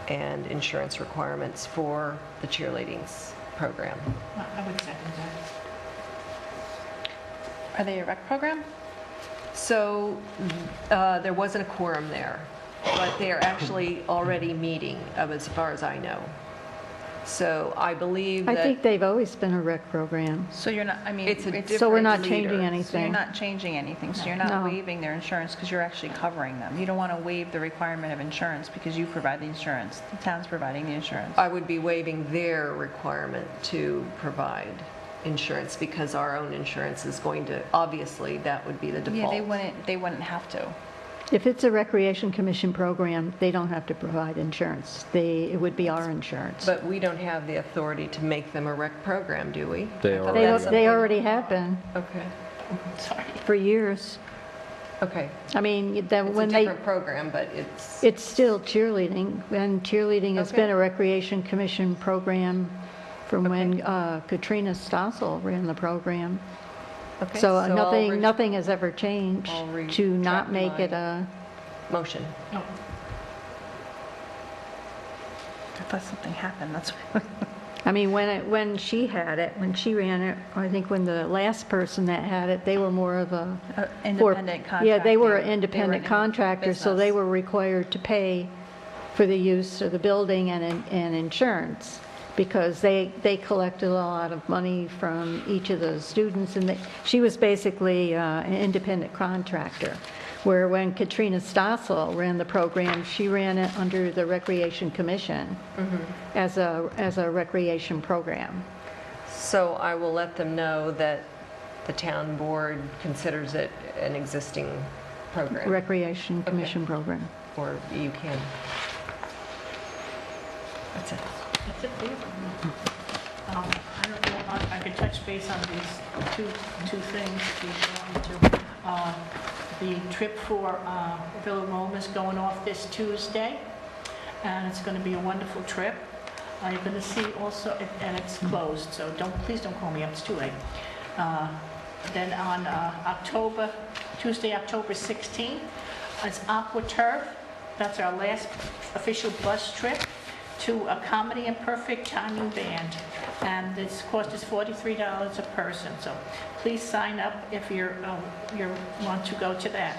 and insurance requirements for the cheerleading program. I would second that. Are they a rec program? So there wasn't a quorum there, but they are actually already meeting, as far as I know. So I believe I that think they've always been a rec program. So you're not, I mean, it's a different So we're not leader. changing So you're anything. not changing anything, so you're No. not waiving their insurance because you're actually covering them. You don't want to waive the requirement of insurance because you provide the insurance. The town's providing the insurance. I would be waiving their requirement to provide insurance because our own insurance is going to, obviously, that would be the Yeah, default. they wouldn't have to. If it's a Recreation Commission program, they don't have to provide insurance. It would be our insurance. But we don't have the authority to make them a rec program, do we? They I thought are. They that's they something- already have been Okay, Sorry. for years. okay. I mean, It's a when they, different program, but it's, it's still cheerleading, and cheerleading has Okay. been a Recreation Commission program from when Katrina Stossel ran the program. okay. So I'll nothing has ever changed I'll to not retract make it my- a, motion. No, I thought something happened, that's why. I mean, when she had it, when she ran it, I think when the last person that had it, they were more of a... Independent contractor. Yeah, they were They independent in contractors, so they business. were required to pay for the use of the building and insurance, because they collected a lot of money from each of the students, and she was basically an independent contractor. Where when Katrina Stossel ran the program, she ran it under the Recreation Commission as a recreation program. So I will let them know that the town board considers it an existing program. Recreation Commission program. Or you can. That's it. that's it. I don't know, I could touch base on these two things if you want me to. The trip for Villa Rome is going off this Tuesday, and it's going to be a wonderful trip. You're going to see also, and it's closed, so please don't call me up, it's too late. Then on Tuesday, October 16th, is Aqua Turf. That's our last official bus trip to a Comedy and Perfect Chiming Band. And this cost is $43 a person, so please sign up if you want to go to that.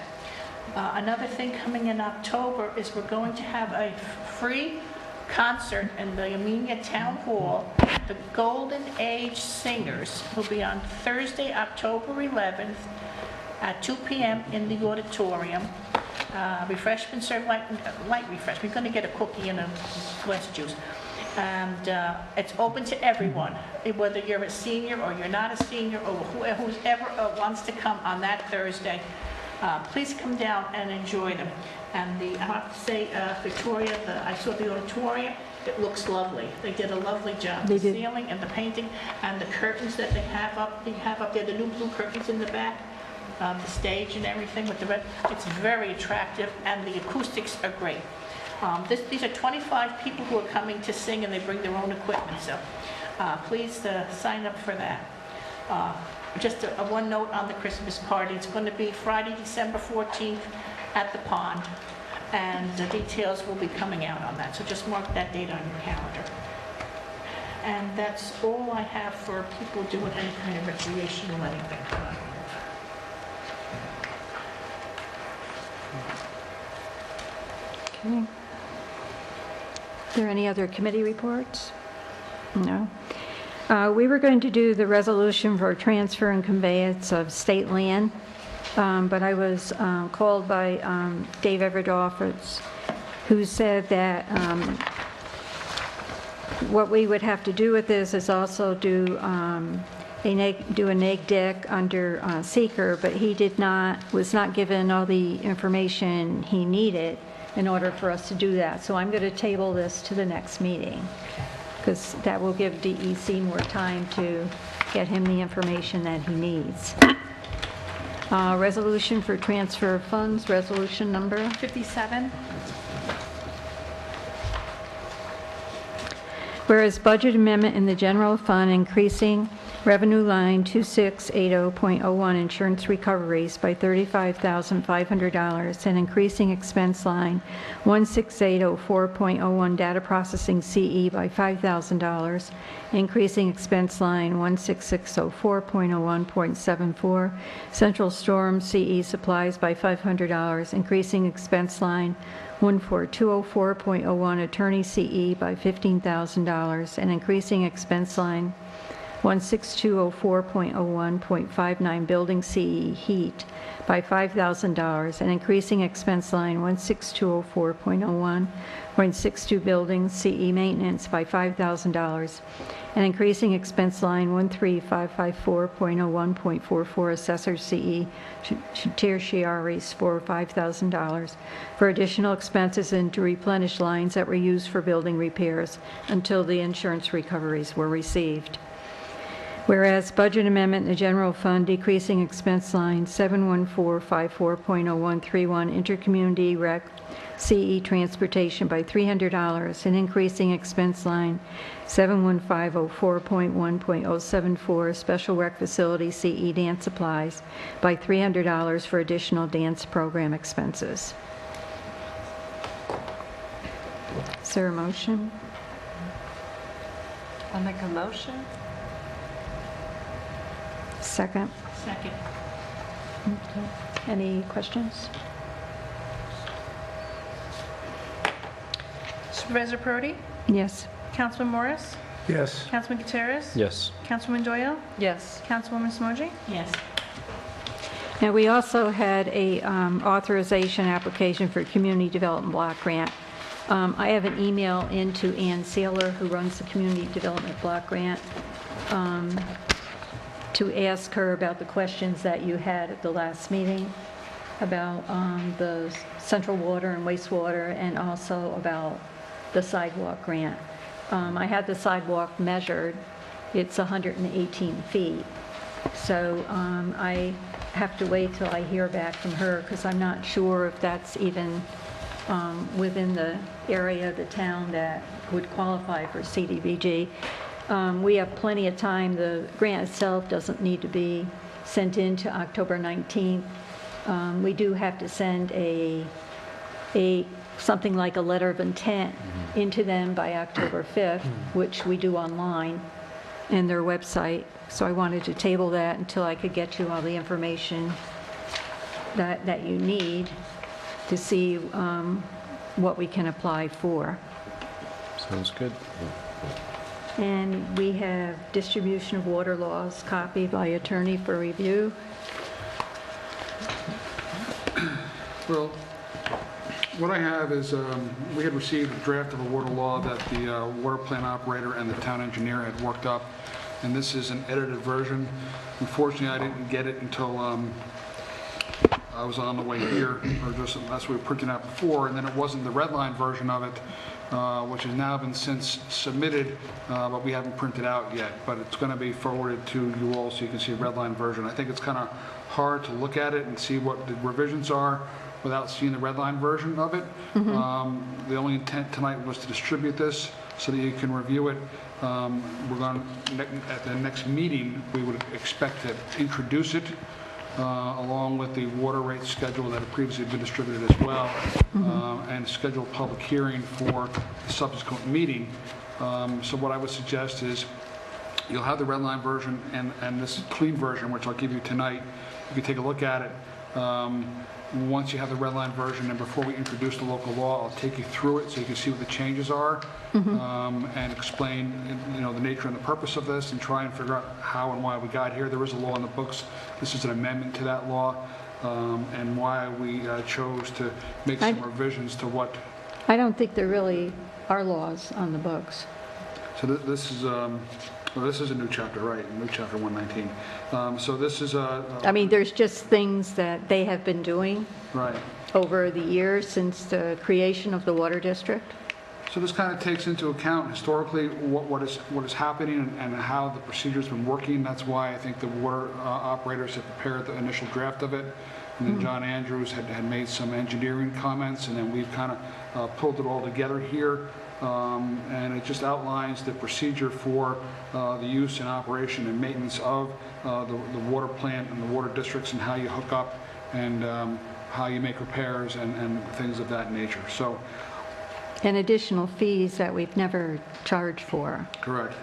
Another thing coming in October is we're going to have a free concert in the Amenia Town Hall. The Golden Age Singers will be on Thursday, October 11th at 2 p.m. in the auditorium. Refreshments served, light refreshments. We're going to get a cookie and a glass of juice. And it's open to everyone, whether you're a senior or you're not a senior, or whoever wants to come on that Thursday. Please come down and enjoy them. And I have to say, Victoria, I saw the auditorium. It looks lovely. They did a lovely job. They The did. ceiling and the painting and the curtains that they have up there, the new blue curtains in the back, the stage and everything with the red. It's very attractive, and the acoustics are great. These are 25 people who are coming to sing, and they bring their own equipment, so please sign up for that. Just one note on the Christmas party. It's going to be Friday, December 14th at the pond, and the details will be coming out on that, so just mark that date on your calendar. And that's all I have for people doing any kind of recreational anything. Okay. Are there any other committee reports? No. We were going to do the resolution for transfer and conveyance of state land, but I was called by Dave Everdoff, who said that what we would have to do with this is also do a neg deck under seeker, but he was not given all the information he needed in order for us to do that. So I'm going to table this to the next meeting, because that will give DEC more time to get him the information that he needs. Resolution for transfer of funds, resolution number 57. Whereas budget amendment in the general fund increasing revenue line 2680.01 insurance recoveries by $35,500 and increasing expense line 16804.01 data processing CE by $5,000, increasing expense line 16604.01.74 central storm CE supplies by $500, increasing expense line 14204.01 attorney CE by $15,000 and increasing expense line 16204.01.59 building CE heat by $5,000 and increasing expense line 16204.01.62 building CE maintenance by $5,000 and increasing expense line 13554.01.44 assessor CE tertiaries for $5,000 for additional expenses and to replenish lines that were used for building repairs until the insurance recoveries were received. Whereas budget amendment in the general fund decreasing expense line 71454.0131 intercommunity rec CE transportation by $300 and increasing expense line 71504.1.074 special rec facility CE dance supplies by $300 for additional dance program expenses. Is there a motion? I'll make a motion. Second. Second. Any questions? Supervisor Perotti? Yes. Councilman Morris? Yes. Councilman Gutierrez? Yes. Councilwoman Doyle? Yes. Councilwoman Smoji? Yes. Now, we also had a authorization application for Community Development Block Grant. I have an email into Ann Sealer, who runs the Community Development Block Grant, to ask her about the questions that you had at the last meeting about the central water and wastewater, and also about the sidewalk grant. I had the sidewalk measured. It's 118 feet. So I have to wait till I hear back from her, because I'm not sure if that's even within the area of the town that would qualify for CDBG. We have plenty of time. The grant itself doesn't need to be sent in to October 19th. We do have to send something like a letter of intent into them by October 5th, which we do online in their website. So I wanted to table that until I could get you all the information that you need to see what we can apply for. Sounds good. And we have distribution of water laws, copy by attorney for review. Well, what I have is, we had received a draft of a water law that the water plant operator and the town engineer had worked up, and this is an edited version. Unfortunately, I didn't get it until I was on the way here, or just, that's what we were printing out before, and then it wasn't the red line version of it, which has now been since submitted, but we haven't printed out yet. But it's going to be forwarded to you all so you can see a red line version. I think it's kind of hard to look at it and see what the revisions are without seeing the red line version of it. The only intent tonight was to distribute this so that you can review it. We're going to, at the next meeting, we would expect to introduce it along with the water rate schedule that had previously been distributed as well, and schedule a public hearing for the subsequent meeting. So what I would suggest is you'll have the red line version and this clean version, which I'll give you tonight. You can take a look at it. Once you have the red line version, and before we introduce the local law, I'll take you through it so you can see what the changes are, and explain, the nature and the purpose of this, and try and figure out how and why we got here. There is a law in the books. This is an amendment to that law, and why we chose to make some revisions to what. I don't think there really are laws on the books. So this is. Well, this is a new chapter, right? New chapter 119. So this is I mean, there's just things that they have been doing right over the years since the creation of the water district. So this kind of takes into account historically what is happening and how the procedure's been working. That's why I think the water operators have prepared the initial draft of it. And then John Andrews had made some engineering comments, and then we've kind of pulled it all together here. And it just outlines the procedure for the use and operation and maintenance of the water plant and the water districts, and how you hook up, and how you make repairs and things of that nature. So, And additional fees that we've never charged for. correct.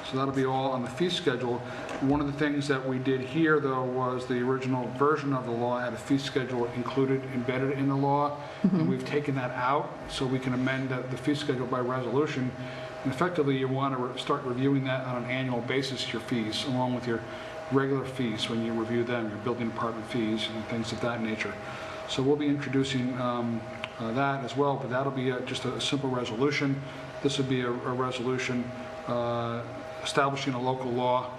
So that'll be all on the fee schedule. One of the things that we did here, though, was the original version of the law had a fee schedule embedded in the law, and we've taken that out so we can amend the fee schedule by resolution. And effectively, you want to start reviewing that on an annual basis, your fees, along with your regular fees when you review them, your building department fees and things of that nature. So we'll be introducing that as well, but that'll be just a simple resolution. This would be a resolution establishing a local law,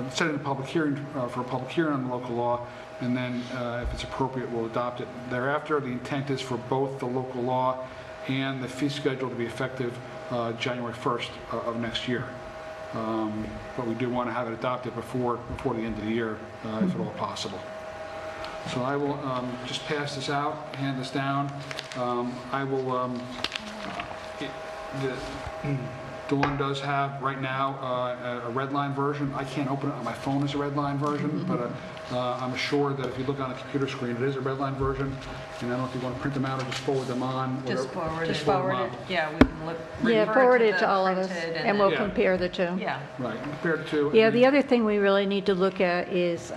setting a public hearing for a public hearing on the local law, and then if it's appropriate, we'll adopt it thereafter. The intent is for both the local law and the fee schedule to be effective January 1st of next year. But we do want to have it adopted before the end of the year, if at all possible. So I will just pass this out, hand this down. I will, Dawn does have right now a red line version. I can't open it on my phone as a red line version, but I'm sure that if you look on the computer screen, it is a red line version. And I don't know if you want to print them out or just forward them on. Just forward it. Just forward it. Yeah, we can look. Yeah, forward it to all of us, and we'll Yeah. compare the two. Yeah. Right, compared to. Yeah, the other thing we really need to look at is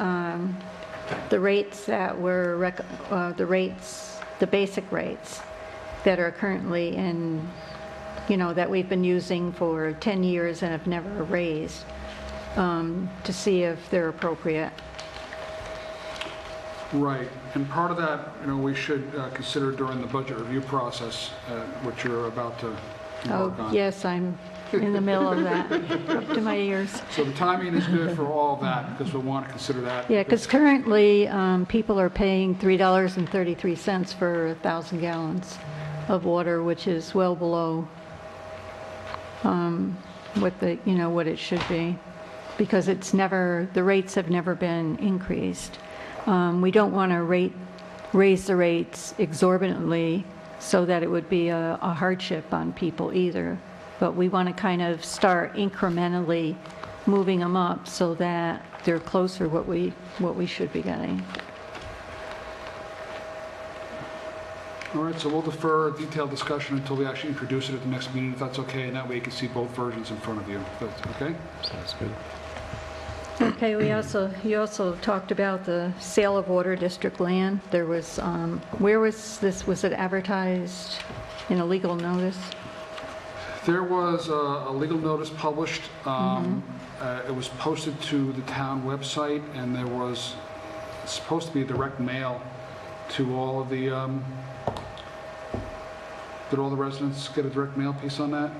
the rates that were, the basic rates that are currently in, that we've been using for 10 years and have never raised, to see if they're appropriate. Right, and part of that, we should consider during the budget review process, which you're about to work on. Oh, yes, I'm in the middle of that, up to my ears. So the timing is good for all of that, because we want to consider that. Yeah, because currently, people are paying $3.33 for 1,000 gallons of water, which is well below what it should be, because the rates have never been increased. We don't want to raise the rates exorbitantly so that it would be a hardship on people either. But we want to kind of start incrementally moving them up so that they're closer what we should be getting. All right, so we'll defer a detailed discussion until we actually introduce it at the next meeting, if that's okay, and that way you can see both versions in front of you. If that's okay? Sounds good. Okay, you also talked about the sale of water district land. There was, where was this, was it advertised in a legal notice? There was a legal notice published. It was posted to the town website, and there was supposed to be a direct mail to all of the, did all the residents get a direct mail piece on that?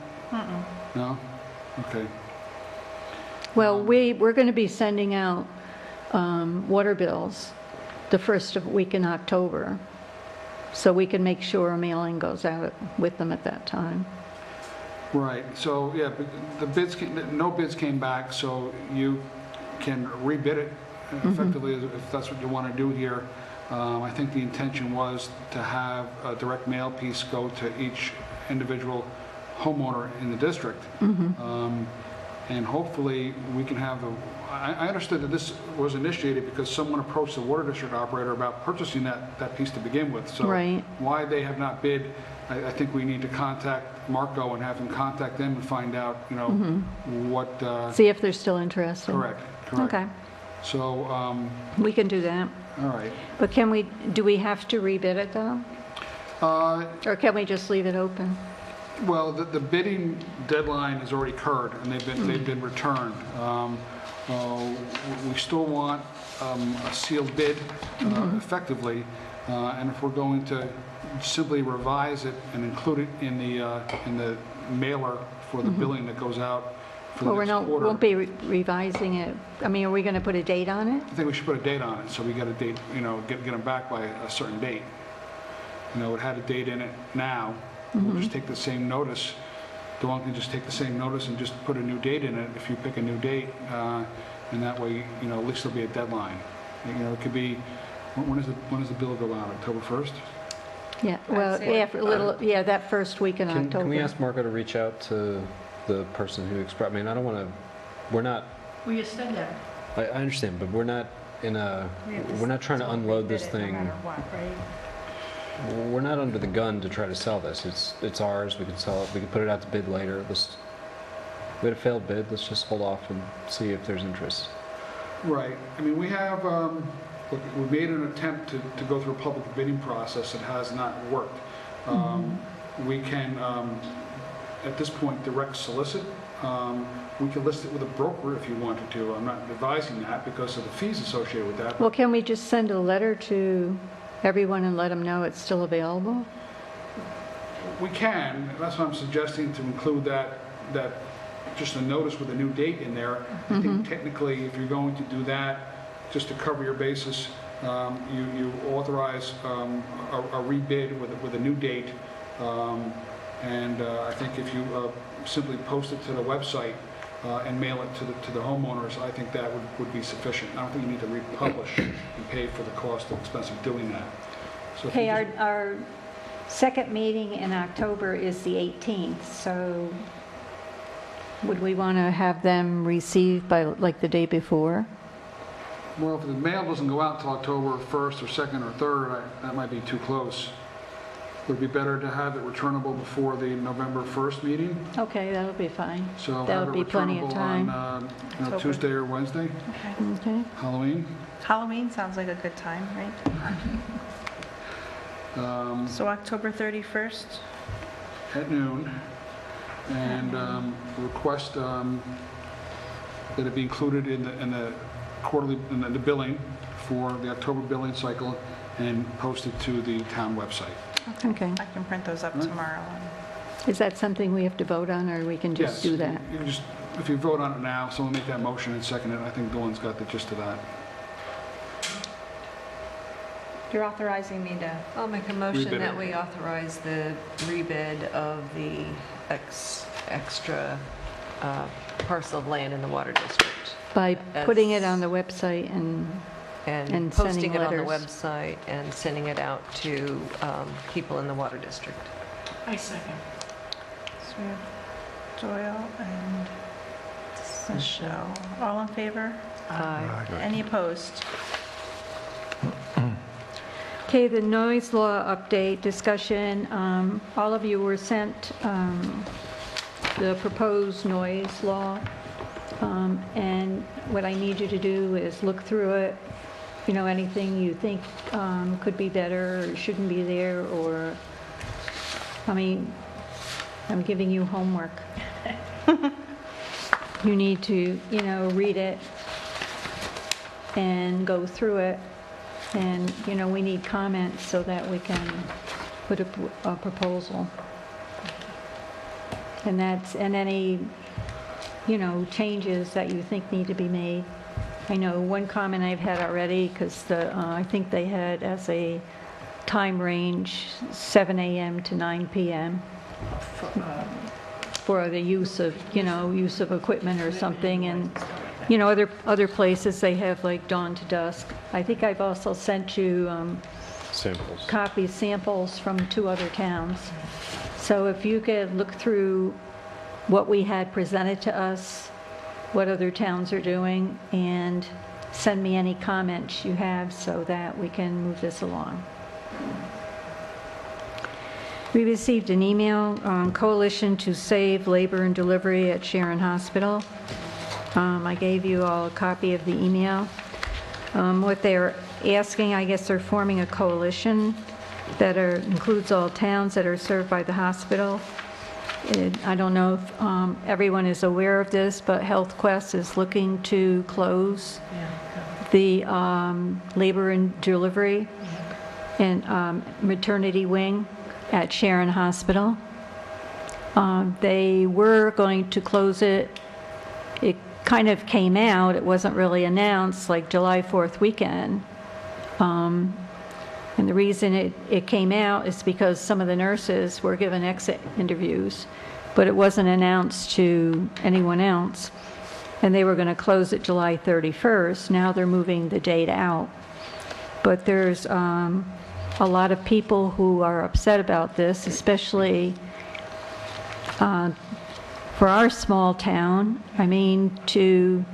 No? Okay. Well, we're going to be sending out water bills the first week in October, so we can make sure a mailing goes out with them at that time. Right, so, yeah, but the bids, no bids came back, so you can rebid it effectively if that's what you want to do here. I think the intention was to have a direct mail piece go to each individual homeowner in the district. And hopefully, we can have the, I understood that this was initiated because someone approached the water district operator about purchasing that piece to begin with. So Right. why they have not bid, I think we need to contact Marco and have him contact them and find out, you know, what. See if they're still interested. Correct. Okay, So, we can do that. all right. But do we have to rebid it though? Or can we just leave it open? Well, the bidding deadline has already occurred, and they've been returned. We still want a sealed bid effectively, and if we're going to simply revise it and include it in the mailer for the billing that goes out for the Well, next quarter. won't be revising it. I mean, are we going to put a date on it? I think we should put a date on it, so we get a date, you know, get them back by a certain date. You know, it had a date in it now. We'll just take the same notice. Dawn can just take the same notice and just put a new date in it if you pick a new date, and that way, you know, at least there'll be a deadline. You know, it could be, when does the bill go out, October 1st? Yeah, well, that first week in October. Can we ask Marco to reach out to the person who expressed, I mean, I don't want to, we're not, Well, you said that. I understand, but we're not in a, we're not trying to unload this thing. No matter what, right? We're not under the gun to try to sell this. It's ours. We can sell it. We can put it out to bid later. We had a failed bid. Let's just hold off and see if there's interest. Right. I mean, we have, look, we made an attempt to go through a public bidding process. It has not worked. We can, at this point, direct solicit. We can list it with a broker if you wanted to. I'm not advising that because of the fees associated with that. Well, can we just send a letter to everyone and let them know it's still available? We can. That's what I'm suggesting, to include that just a notice with a new date in there. I think technically, if you're going to do that, just to cover your basis, you authorize a rebid with a new date. And I think if you simply post it to the website and mail it to the homeowners, I think that would be sufficient. I don't think you need to republish and pay for the cost and expense of doing that. So if you Okay, just- our second meeting in October is the 18th, so would we want to have them received by like the day before? Well, if the mail doesn't go out till October 1st or 2nd or 3rd, that might be too close. Would it be better to have it returnable before the November 1st meeting? Okay, that'll be fine. So have That'll it be plenty of returnable time. on Tuesday or Wednesday, Okay. Halloween. Halloween sounds like a good time, right? So October 31st? At noon, and request that it be included in the quarterly, in the billing for the October billing cycle and posted to the town website. Okay. I can print those up Right. tomorrow. Is that something we have to vote on, or we can just do that? You can just, if you vote on it now, someone make that motion and second it. I think Dawn's got the gist of that. You're authorizing me to? I'll make a motion Rebid it. that we authorize the rebid of the extra parcel of land in the water district. By As- putting it on the website and and And posting sending it on the letters. website and sending it out to people in the water district. I second. So we have Doyle and Michelle. All in favor? Aye. Any opposed? Okay, the noise law update discussion. All of you were sent the proposed noise law. And what I need you to do is look through it, you know, anything you think could be better or shouldn't be there, or, I mean, I'm giving you homework. You need to, you know, read it and go through it. And, you know, we need comments so that we can put a proposal. And that's, and any, you know, changes that you think need to be made. I know one comment I've had already, because I think they had as a time range 7 a.m. to 9 p.m. For the use of, you know, use of equipment or something. And, you know, other places they have like dawn to dusk. I think I've also sent you Samples. samples from 2 other towns. So if you could look through what we had presented to us, what other towns are doing, and send me any comments you have so that we can move this along. We received an email, Coalition to Save Labor and Delivery at Sharon Hospital. I gave you all a copy of the email. What they're asking, I guess they're forming a coalition that includes all towns that are served by the hospital. I don't know if everyone is aware of this, but Health Quest is looking to close the labor and delivery and maternity wing at Sharon Hospital. They were going to close it. It kind of came out, it wasn't really announced, like July 4th weekend. And the reason it came out is because some of the nurses were given exit interviews, but it wasn't announced to anyone else. And they were going to close it July 31st. Now they're moving the date out. But there's a lot of people who are upset about this, especially for our small town. I mean, to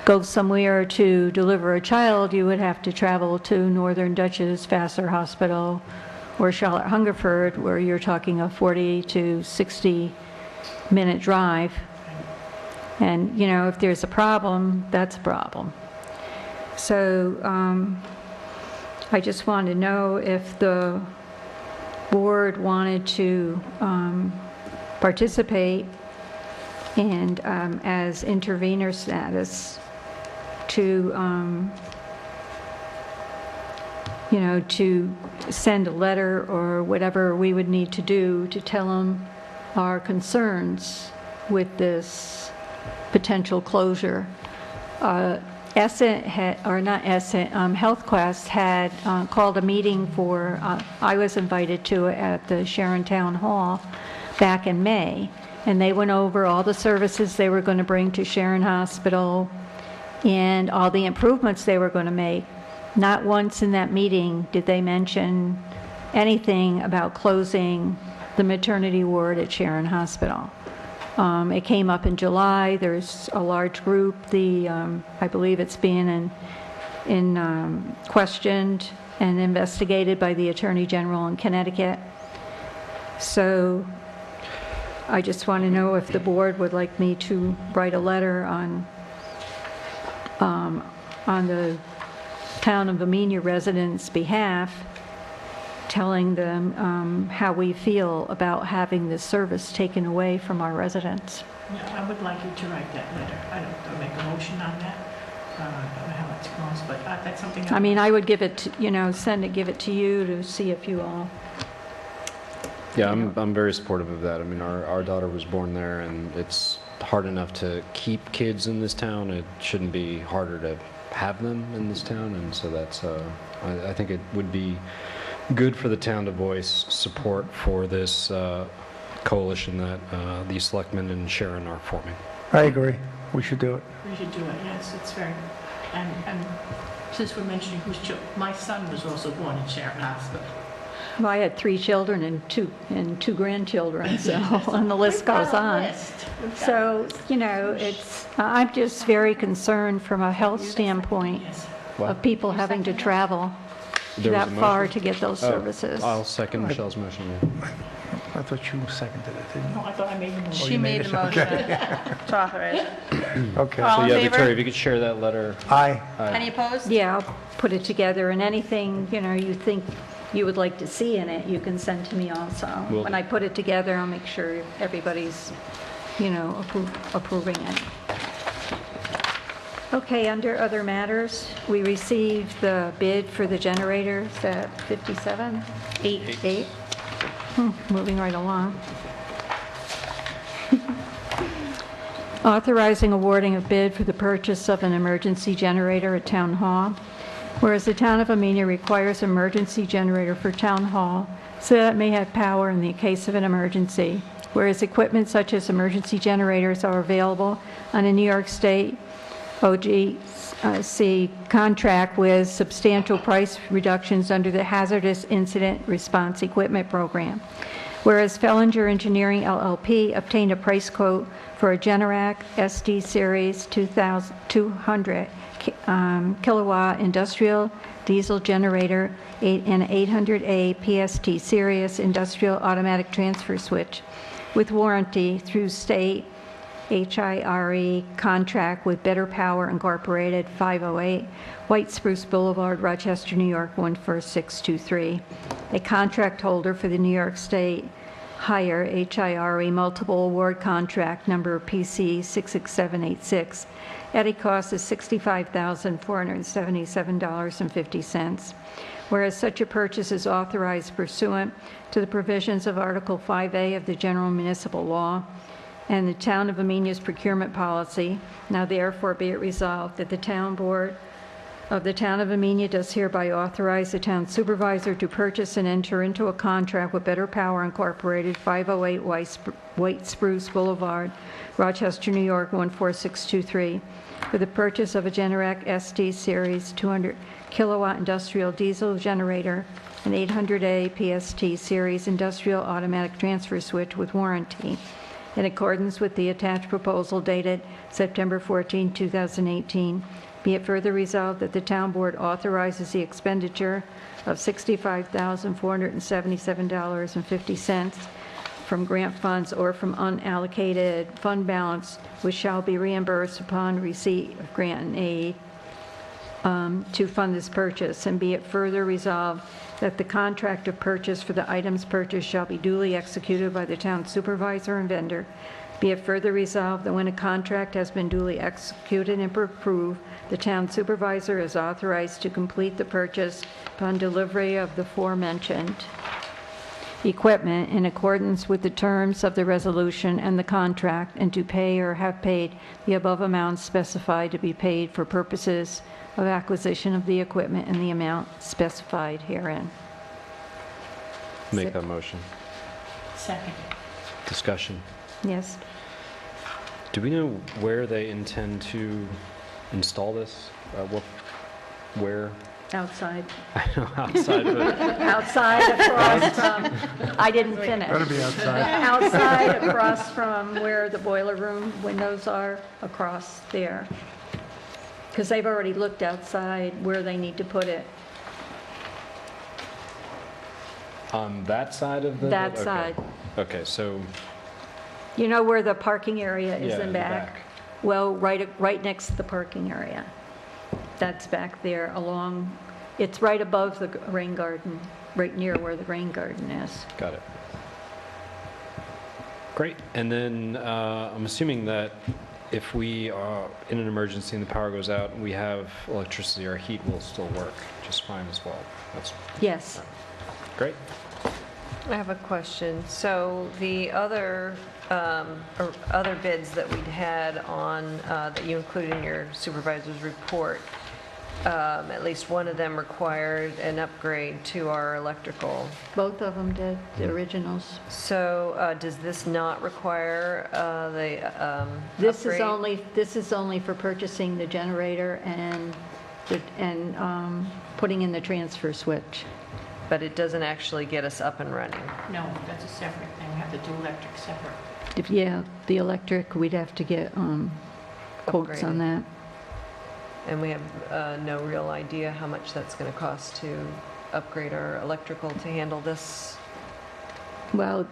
go somewhere to deliver a child, you would have to travel to Northern Dutchess, Vassar Hospital, or Charlotte Hungerford, where you're talking a 40 to 60 minute drive. And, you know, if there's a problem, that's a problem. So I just wanted to know if the board wanted to participate and as intervenor status to, you know, to send a letter or whatever we would need to do to tell them our concerns with this potential closure. Essent had, or not Essent, HealthQuest had called a meeting for, I was invited to it at the Sharon Town Hall back in May, and they went over all the services they were going to bring to Sharon Hospital and all the improvements they were going to make. Not once in that meeting did they mention anything about closing the maternity ward at Sharon Hospital. It came up in July. There's a large group. I believe it's being questioned and investigated by the Attorney General in Connecticut. So I just want to know if the board would like me to write a letter on the town of Amenia residents' behalf, telling them how we feel about having this service taken away from our residents. Yeah, I would like you to write that letter. I don't make a motion on that. I don't know how it goes, but that's something. I mean, I would give it, to, you know, give it to you to see if you all. Yeah, I'm very supportive of that. I mean, our daughter was born there, and it's hard enough to keep kids in this town. It shouldn't be harder to have them in this town, and so that's, I think it would be good for the town to voice support for this coalition that the selectmen and Sharon are forming. I agree. We should do it. We should do it, yes, it's very, And since we're mentioning who's children, my son was also born in Sharon Hospital. Well, I had 3 children and two grandchildren, so, and the list goes on. So, I'm just very concerned from a health standpoint of people having to travel There was that a far motion? to get those Oh, services. I'll second Michelle's motion. Yeah. I thought you seconded it, didn't No, you? I thought I made the motion. She made the motion to authorize. Okay. All So in yeah, favor? Victoria, if you could share that letter. Aye. Any opposed? Yeah, I'll put it together, and anything, you think you would like to see in it, you can send to me also. Will When do. I put it together, I'll make sure everybody's, approving it. Okay, under other matters, we received the bid for the generators at 57? 8. Moving right along. Authorizing awarding a bid for the purchase of an emergency generator at Town Hall. Whereas the Town of Amenia requires an emergency generator for Town Hall so that it may have power in the case of an emergency. Whereas equipment such as emergency generators are available on a New York State OGC contract with substantial price reductions under the Hazardous Incident Response Equipment Program. Whereas Fellinger Engineering LLP obtained a price quote for a Generac SD Series 2200 kilowatt industrial diesel generator and 800A PST Series industrial automatic transfer switch with warranty through state HIRE contract with Better Power Incorporated, 508 White Spruce Boulevard, Rochester, New York, 14623. A contract holder for the New York State HIRE multiple award contract number PC 66786 at a cost of $65,477.50. Whereas such a purchase is authorized pursuant to the provisions of Article 5A of the General Municipal Law and the Town of Amenia's procurement policy, now therefore be it resolved that the Town Board of the Town of Amenia does hereby authorize the Town Supervisor to purchase and enter into a contract with Better Power Incorporated, 508 White Spruce Boulevard, Rochester, New York, 14623, for the purchase of a Generac SD Series 200 kilowatt industrial diesel generator, an 800A PST Series industrial automatic transfer switch with warranty, in accordance with the attached proposal dated September 14, 2018. Be it further resolved that the Town Board authorizes the expenditure of $65,477.50 from grant funds or from unallocated fund balance, which shall be reimbursed upon receipt of grant and aid to fund this purchase. And be it further resolved that the contract of purchase for the items purchased shall be duly executed by the Town Supervisor and vendor. Be it further resolved that when a contract has been duly executed and approved, the Town Supervisor is authorized to complete the purchase upon delivery of the aforementioned equipment in accordance with the terms of the resolution and the contract, and to pay or have paid the above amounts specified to be paid for purposes of acquisition of the equipment in the amount specified herein. Make that motion. Second. Discussion. Yes? Do we know where they intend to install this? Where? Outside. I know outside, but Outside across from, I didn't finish. Better be outside. Outside across from where the boiler room windows are, across there. Because they've already looked outside where they need to put it. on that side of the? That okay. side. Okay, so, You know where the parking area is yeah, in the back? Well, right next to the parking area. That's back there along, it's right above the rain garden, right near where the rain garden is. Got it. Great. And then I'm assuming that if we are in an emergency and the power goes out and we have electricity, our heat will still work just fine as well. That's Yes. great. I have a question. So the other bids that we'd had on, that you included in your supervisor's report, at least one of them required an upgrade to our electrical. Both of them did, the originals. So does this not require the This is upgrade? this is only for purchasing the generator and, putting in the transfer switch. But it doesn't actually get us up and running. No, that's a separate thing. We have to do electric separate. Yeah, the electric, we'd have to get quotes on Upgraded. that. And we have no real idea how much that's going to cost to upgrade our electrical to handle this. Well,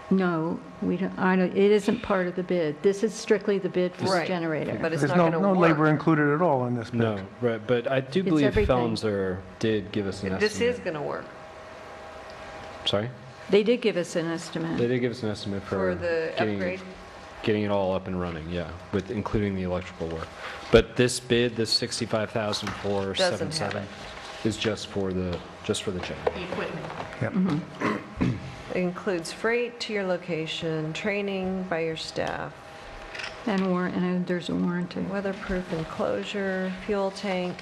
no, we don't, it isn't part of the bid. This is strictly the bid for the Right. generator. But it's There's not no, going to no work. labor included at all in this bid. No, right, but I do It's believe everything. Felmser did give us an estimate. This is going to work Sorry? They did give us an They estimate. did give us an estimate for the upgrade. getting it all up and running, yeah, with including the electrical work. But this bid, this Doesn't have $65,477 is just for the generator. The equipment. Yep. It includes freight to your location, training by your staff, And there's a warranty. weatherproof enclosure, fuel tank,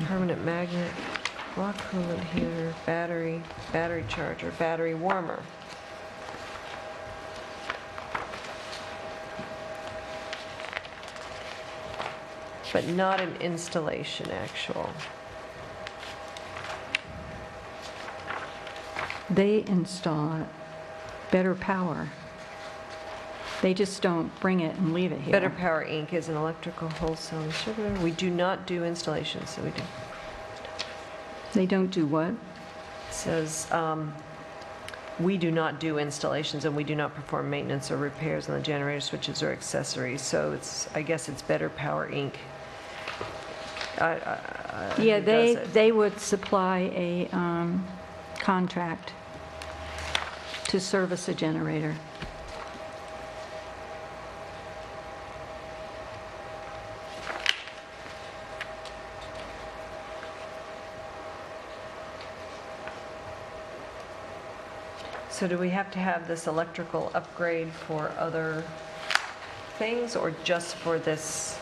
permanent magnet, rock coolant heater, battery charger, battery warmer. But not an installation actual. They install it, Better Power. They just don't bring it and leave it here. Better Power Inc. is an electrical wholesale distributor. We do not do installations, so we do. They don't do what? It says, we do not do installations and we do not perform maintenance or repairs on the generator switches or accessories. So I guess it's Better Power Inc. Yeah, who does it. they would supply a contract to service a generator. So do we have to have this electrical upgrade for other things or just for this?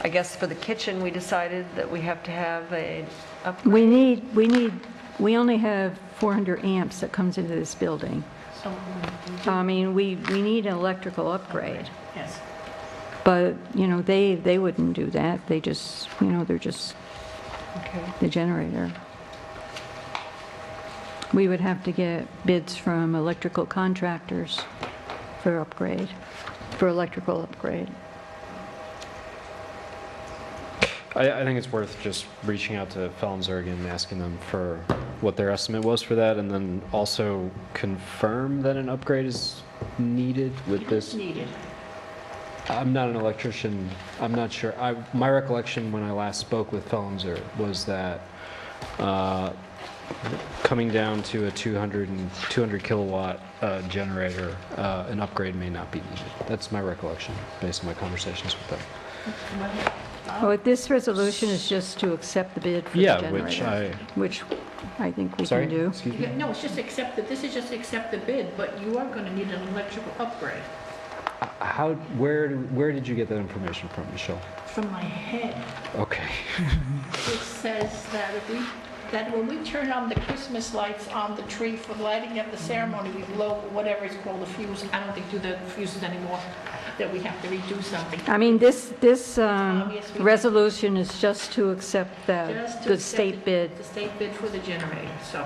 I guess for the kitchen, we decided that we have to have a upgrade. We only have 400 amps that comes into this building. So, I mean, we need an electrical upgrade. yes. But, they wouldn't do that. They just, they're just Okay. the generator. We would have to get bids from electrical contractors for electrical upgrade. I think it's worth just reaching out to Felmser again and asking them for what their estimate was for that, and then also confirm that an upgrade is needed with It is this. needed. I'm not an electrician. I'm not sure. My recollection when I last spoke with Felmser was that coming down to a 200 kilowatt generator, an upgrade may not be needed. That's my recollection based on my conversations with them. Well, this resolution is just to accept the bid for the Yeah, generator. Which I think we Sorry? can do. Excuse me? No, it's just accepted, this is just accept the bid, but you are going to need an electrical upgrade. Where did you get that information from, Michelle? From my head, Okay. it says that that when we turn on the Christmas lights on the tree for lighting of the ceremony, we blow whatever is called a fuse. I don't think do the fuses anymore, that we have to redo something. I mean, this Yes, we do. resolution is just to accept Just to the accept state bid. The state bid for the generator, so.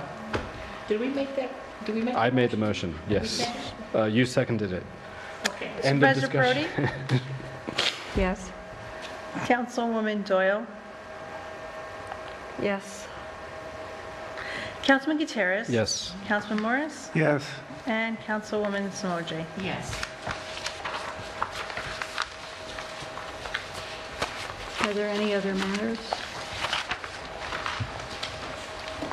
Did we make that? Did we make? I made the motion, yes. second? You seconded it. Okay. End of Supervisor Brody? discussion. Yes? Councilwoman Doyle? Yes. Councilman Gutierrez? Yes. Councilman Morris? Yes. And Councilwoman Smoji? Yes. Are there any other matters?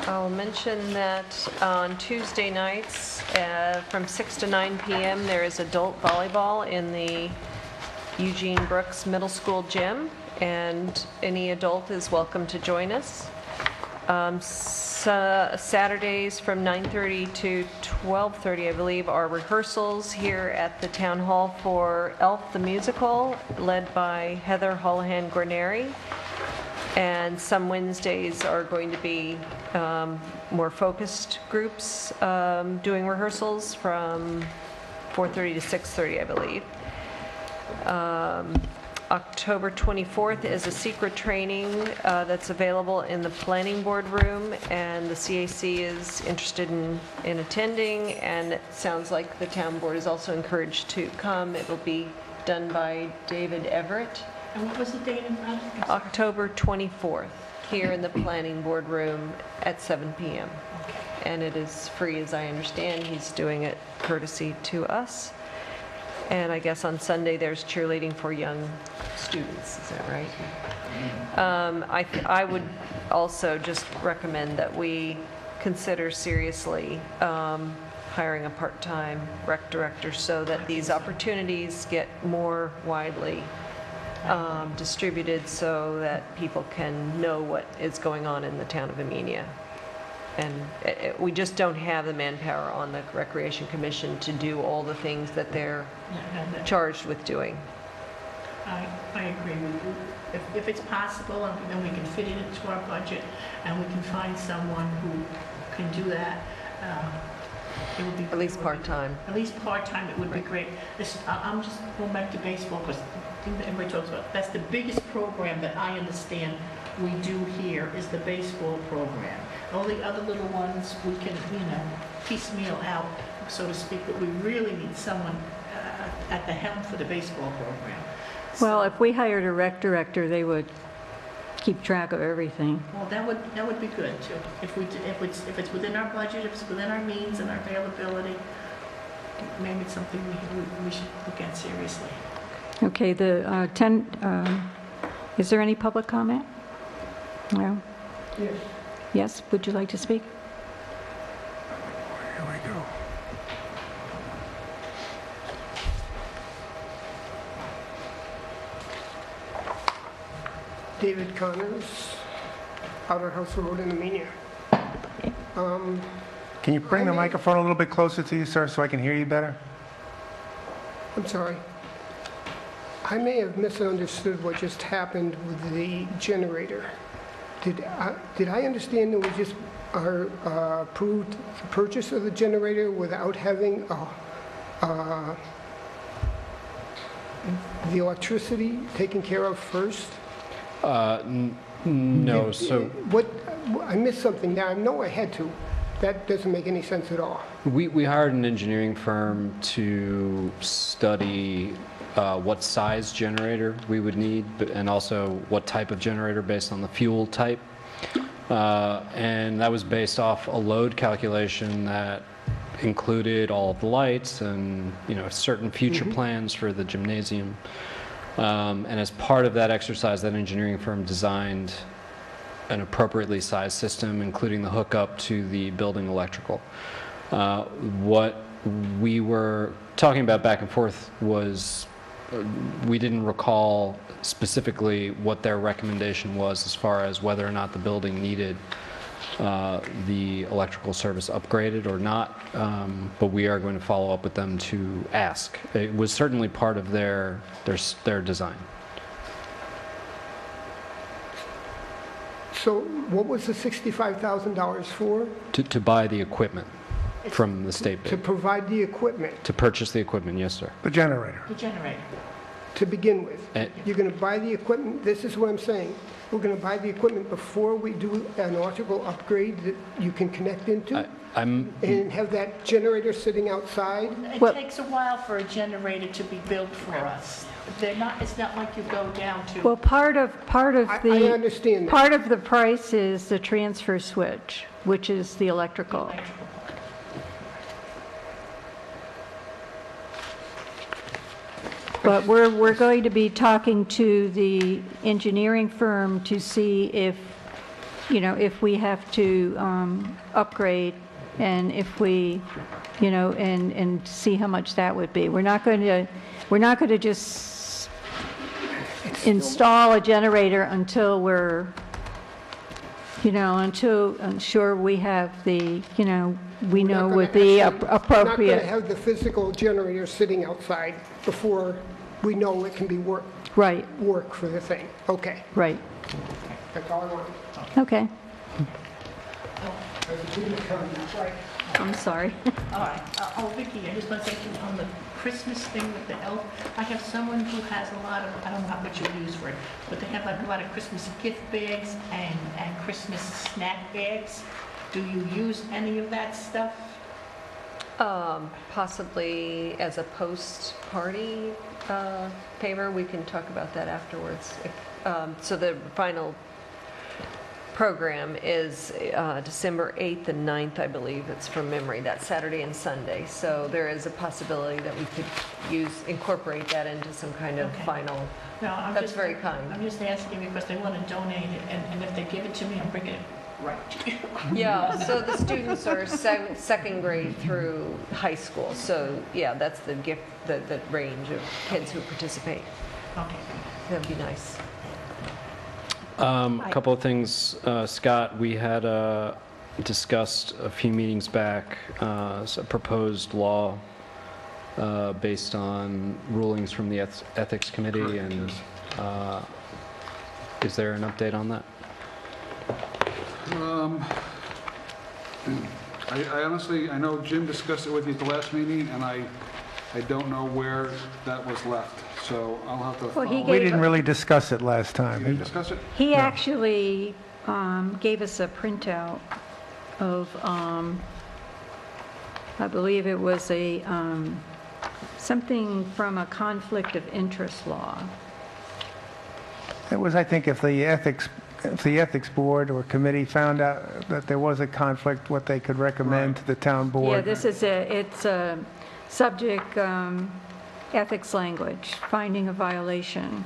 I'll mention that on Tuesday nights from 6 to 9 p.m. there is adult volleyball in the Eugene Brooks Middle School gym, and any adult is welcome to join us. Saturdays from 9:30 to 12:30, I believe, are rehearsals here at the Town Hall for Elf the Musical, led by Heather Holohan-Guarneri. And some Wednesdays are going to be more focused groups doing rehearsals from 4:30 to 6:30, I believe. October 24th is a secret training that's available in the planning board room, and the CAC is interested in attending, and it sounds like the town board is also encouraged to come. It will be done by David Everett. And what was the date in October 24th, here in the planning board room at 7 p.m. And it is free, as I understand. He's doing it courtesy to us. And I guess on Sunday, there's cheerleading for young students, is that right? I would also just recommend that we consider seriously hiring a part-time rec director so that these opportunities get more widely distributed so that people can know what is going on in the town of Amenia. And we just don't have the manpower on the Recreation Commission to do all the things that they're charged with doing. I agree with you. If it's possible, and then we can fit it into our budget, and we can find someone who can do that, it would be... At least part-time. At least part-time, it would be great. I'm just going back to baseball, because the thing that everybody talks about, that's the biggest program that I understand we do here, is the baseball program. All the other little ones, we can, piecemeal out, so to speak, but we really need someone at the helm for the baseball program. Well, if we hired a rec director, they would keep track of everything. Well, that would be good too. If it's within our budget, if it's within our means and our availability, maybe it's something we should look at seriously. Okay, is there any public comment? No? Yes. Yes, would you like to speak? Here we go. David Connors, Outer House Road in Amenia. Can you bring the microphone a little bit closer to you, sir, so I can hear you better? I'm sorry. I may have misunderstood what just happened with the generator. Did I understand that we just approved the purchase of the generator without having the electricity taken care of first? No, so I missed something there. I know I had to. That doesn't make any sense at all. we hired an engineering firm to study what size generator we would need, and also what type of generator based on the fuel type. And that was based off a load calculation that included all of the lights and certain future plans for the gymnasium. And as part of that exercise, that engineering firm designed an appropriately sized system, including the hookup to the building electrical. What we were talking about back and forth was we didn't recall specifically what their recommendation was as far as whether or not the building needed the electrical service upgraded or not, but we are going to follow up with them to ask. It was certainly part of their design. So what was the $65,000 for? To buy the equipment from the state To bid. provide the equipment To purchase the equipment, yes, sir. The generator. The generator. to begin with. Eh. You're going to buy the equipment, this is what I'm saying. We're going to buy the equipment before we do an electrical upgrade that you can connect into I'm and have that generator sitting outside. It Well- takes a while for a generator to be built for us. It's not like you go down to... Well, part of I the... understand that. Part of the price is the transfer switch, which is the electrical. But we're going to be talking to the engineering firm to see if, if we have to upgrade, and if we, and see how much that would be. We're not going to just install a generator until we're, you know, until ensure we have the, you know, we We're not know gonna with the actually- Not going to appropriate, have the physical generator sitting outside before we know it can be work for the thing. Okay, right, that's all I want. okay. Right. I'm sorry. All right. Oh, Vicki, I just want to say to you, on the Christmas thing with the elf, I have someone who has a lot of, I don't know how much you use for it, but they have like a lot of Christmas gift bags and Christmas snack bags. Do you use any of that stuff? Possibly as a post-party favor, we can talk about that afterwards. So the final program is December 8th and 9th, I believe. It's from memory, that Saturday and Sunday. So there is a possibility that we could incorporate that into some kind of Okay. final. No, I'm That's just- very kind. I'm just asking because they want to donate it, and if they give it to me, I'm bringing it right to you. Yeah, so the students are second grade through high school. So yeah, that's the gift, the range of kids who participate. Okay. That'd be nice. A couple of things, Scott, we had discussed a few meetings back a proposed law based on rulings from the Ethics Committee, and is there an update on that? I honestly, I know Jim discussed it with you at the last meeting, and I don't know where that was left, so I'll have to Well, he follow. We didn't really discuss it last You time. didn't discuss it? He actually gave us a printout of, I believe it was a, something from a conflict of interest law. It was, I think, if the ethics board or committee found out that there was a conflict, what they could recommend to the town Yeah, board. this is it's a subject ethics language, finding a violation.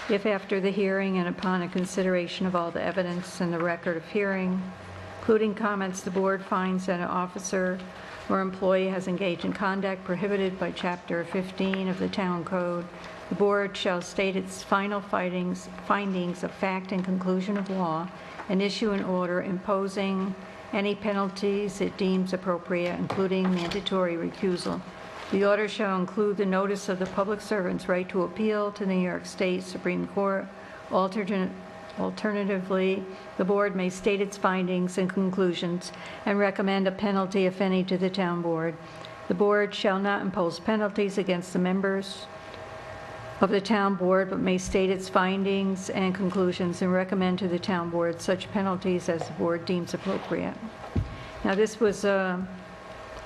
If after the hearing and upon a consideration of all the evidence in the record of hearing, including comments, the board finds that an officer or employee has engaged in conduct prohibited by Chapter 15 of the Town Code, the board shall state its final findings of fact and conclusion of law and issue an order imposing any penalties it deems appropriate, including mandatory recusal. The order shall include the notice of the public servant's right to appeal to the New York State Supreme Court. Alternatively, the board may state its findings and conclusions and recommend a penalty, if any, to the town board. The board shall not impose penalties against the members of the town board, but may state its findings and conclusions and recommend to the town board such penalties as the board deems appropriate. Now, this was a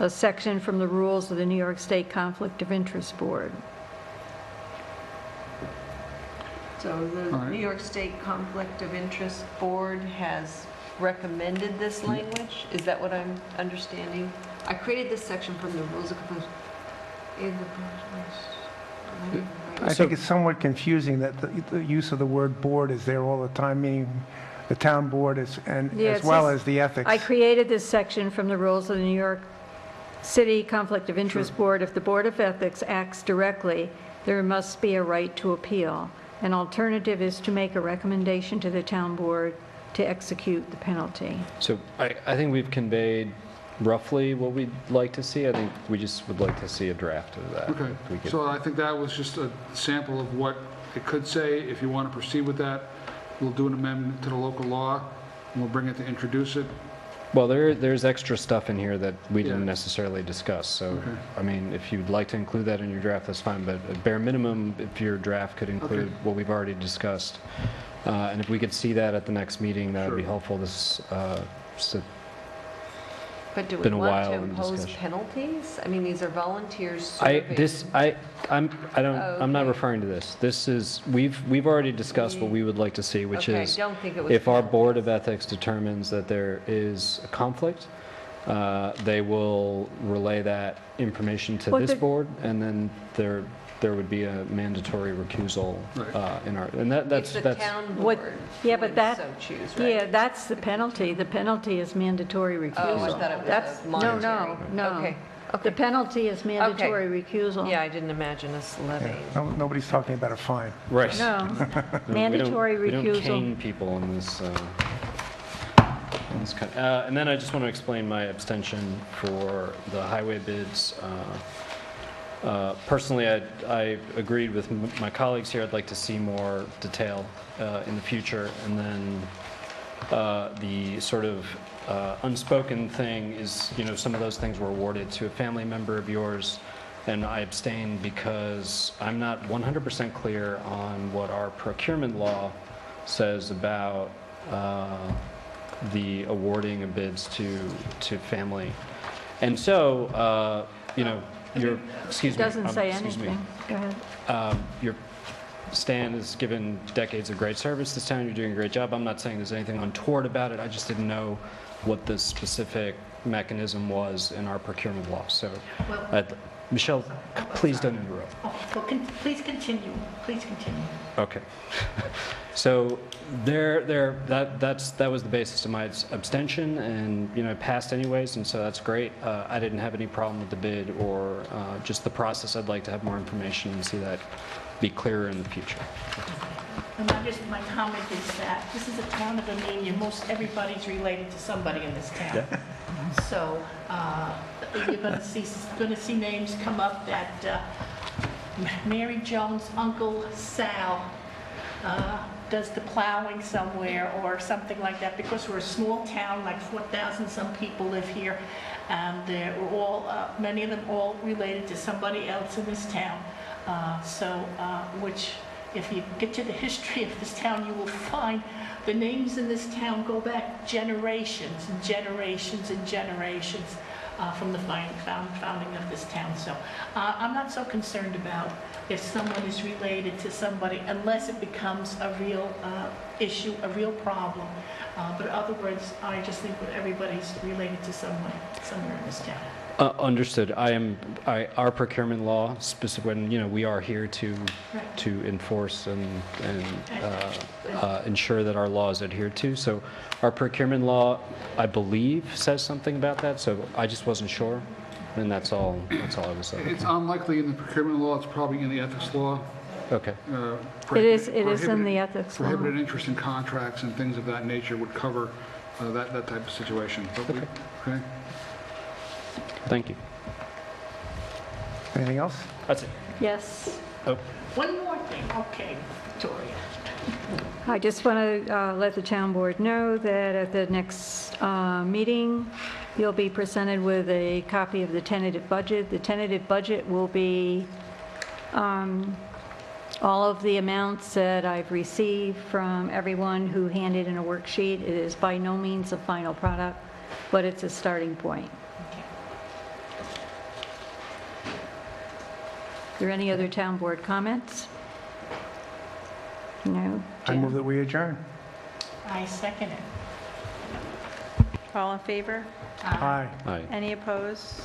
section from the rules of the New York State Conflict of Interest Board. So the All right. New York State Conflict of Interest Board has recommended this language? Is that what I'm understanding? I created this section from the rules of I think it's somewhat confusing that the use of the word board is there all the time, meaning the town board is, and Yeah, as it well says- as the ethics. I created this section from the rules of the New York City Conflict of Interest Board. If the Board of Ethics acts directly, there must be a right to appeal. An alternative is to make a recommendation to the town board to execute the penalty. So I think we've conveyed roughly what we'd like to see. I think we just would like to see a draft of that. Okay, If we could- so I think that was just a sample of what it could say. If you want to proceed with that, we'll do an amendment to the local law, and we'll bring it to introduce it. Well, there's extra stuff in here that we didn't Yeah. necessarily discuss, so, Okay. I mean, if you'd like to include that in your draft, that's fine, but at bare minimum, if your draft could include Okay. what we've already discussed, and if we could see that at the next meeting, that would be Sure. helpful. This, But do we Been a want while to in impose discussion. penalties? I mean, these are volunteers I'm serving. I'm not Okay. referring to this. This is, we've already discussed what we would like to see, which Okay, is, don't think it was if our penalties. Board of Ethics determines that there is a conflict, they will relay that information to Well, this the- board, and then there would be a mandatory recusal Right. in our, and that's, If the that's, town What- board yeah, but would that- so choose, right? Yeah, that's the penalty. The penalty is mandatory recusal. Oh, I thought it was That's- a monetary. No. Okay, The okay. penalty is mandatory recusal. Yeah, I didn't imagine us levying. Nobody's talking about a fine. right. No, No, we don't- mandatory We don't recusal. cane people in this, That's kind and then I just want to explain my abstention for the highway bids. Personally, I agreed with my colleagues here. I'd like to see more detail in the future. And then the sort of unspoken thing is, some of those things were awarded to a family member of yours, and I abstained because I'm not 100% clear on what our procurement law says about the awarding of bids to family. And so, excuse me. Doesn't say excuse me. anything. Go ahead. Stan has given decades of great service to this town. You're doing a great job. I'm not saying there's anything untoward about it. I just didn't know what the specific mechanism was in our procurement law. So, Michelle, please don't interrupt. Please continue. Please continue. Okay. So that was the basis of my abstention, and it passed anyways, and so that's great. I didn't have any problem with the bid or just the process. I'd like to have more information and see that be clearer in the future. And my comment is that this is a town of Amenia. Most everybody's related to somebody in this town. Yeah. So you're going to see names come up that Mary Jones' Uncle Sal does the plowing somewhere or something like that, because we're a small town, like 4,000 some people live here, and they're all, many of them all related to somebody else in this town. Which, if you get to the history of this town, you will find the names in this town go back generations and generations and generations from the founding of this town. So I'm not so concerned about if someone is related to somebody, unless it becomes a real issue, a real problem. But in other words, I just think that everybody's related to someone somewhere in this town. Understood. Our procurement law, specifically, when we are here to enforce and ensure that our law is adhered to. So, our procurement law, I believe, says something about that. So, I just wasn't sure, and that's all I was saying. It's unlikely in the procurement law. It's probably in the ethics law. Okay. It is in the ethics law. Prohibited interest in contracts and things of that nature would cover that type of situation. But okay. Thank you. Anything else? That's it. Yes. Oh. One more thing. Okay, Victoria. I just want to let the town board know that at the next meeting, you'll be presented with a copy of the tentative budget. The tentative budget will be all of the amounts that I've received from everyone who handed in a worksheet. It is by no means a final product, but it's a starting point. Are there any other town board comments? No? I Jim? move that we adjourn. I second it. All in favor? Aye. Aye. Any opposed?